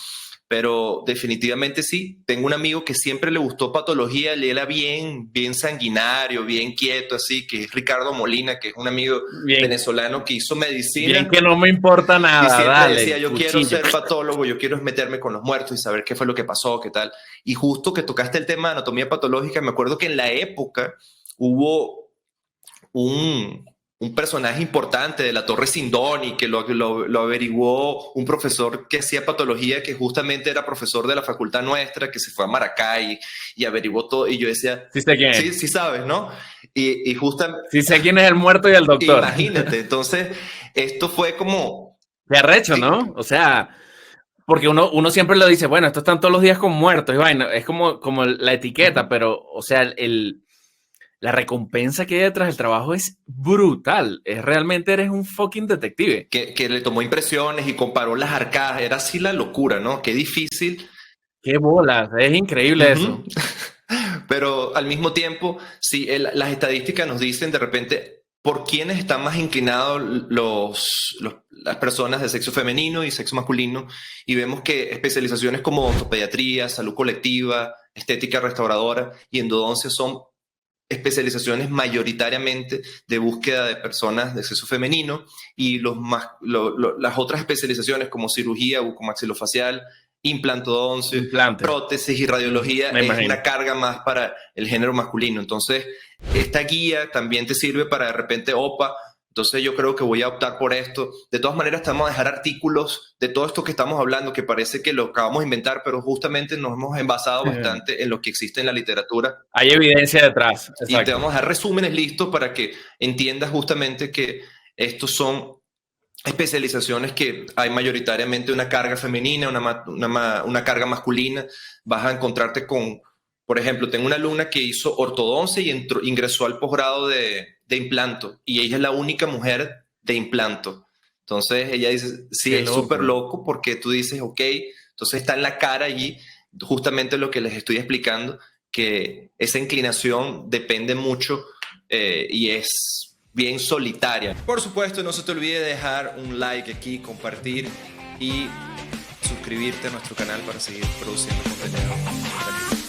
Pero definitivamente sí. Tengo un amigo que siempre le gustó patología, él era bien sanguinario, bien quieto, así, que es Ricardo Molina, que es un amigo venezolano que hizo medicina. Bien que no me importa nada, y siempre dale, decía, yo quiero ser patólogo, yo quiero meterme con los muertos y saber qué fue lo que pasó, qué tal. Y justo que tocaste el tema de anatomía patológica, me acuerdo que en la época hubo un personaje importante de la Torre Sindoni, que lo averiguó un profesor que hacía patología, que justamente era profesor de la facultad nuestra, que se fue a Maracay y averiguó todo. Y yo decía, sí sé quién es. Sí sabes, ¿no? Y justamente... Sí sé quién es el muerto y el doctor. Imagínate, entonces esto fue como... Qué arrecho, ¿no? O sea... Porque uno siempre le dice, bueno, estos están todos los días con muertos y vaina. Es como la etiqueta, pero, o sea, la recompensa que hay detrás del trabajo es brutal. Realmente eres un fucking detective. Que le tomó impresiones y comparó las arcadas. Era así la locura, ¿no? Qué difícil. Qué bolas, es increíble eso. Pero al mismo tiempo, sí, las estadísticas nos dicen de repente por quiénes están más inclinados las personas de sexo femenino y sexo masculino, y vemos que especializaciones como odontopediatría, salud colectiva, estética restauradora y endodoncia son especializaciones mayoritariamente de búsqueda de personas de sexo femenino, y las otras especializaciones como cirugía bucomaxilofacial, implantodoncia, prótesis y radiología es una carga más para el género masculino. Entonces, esta guía también te sirve para de repente OPA. Entonces yo creo que voy a optar por esto. De todas maneras, te vamos a dejar artículos de todo esto que estamos hablando, que parece que lo acabamos de inventar, pero justamente nos hemos envasado bastante en lo que existe en la literatura. Hay evidencia detrás. Exacto. Y te vamos a dejar resúmenes listos para que entiendas justamente que estos son especializaciones que hay mayoritariamente una carga femenina, una carga masculina. Vas a encontrarte con, por ejemplo, tengo una alumna que hizo ortodoncia y ingresó al posgrado de implanto, y ella es la única mujer de implanto. Entonces ella dice, sí, es súper loco, porque tú dices, ok, entonces está en la cara allí justamente lo que les estoy explicando, que esa inclinación depende mucho y es bien solitaria. Por supuesto, no se te olvide dejar un like aquí, compartir y suscribirte a nuestro canal para seguir produciendo contenido.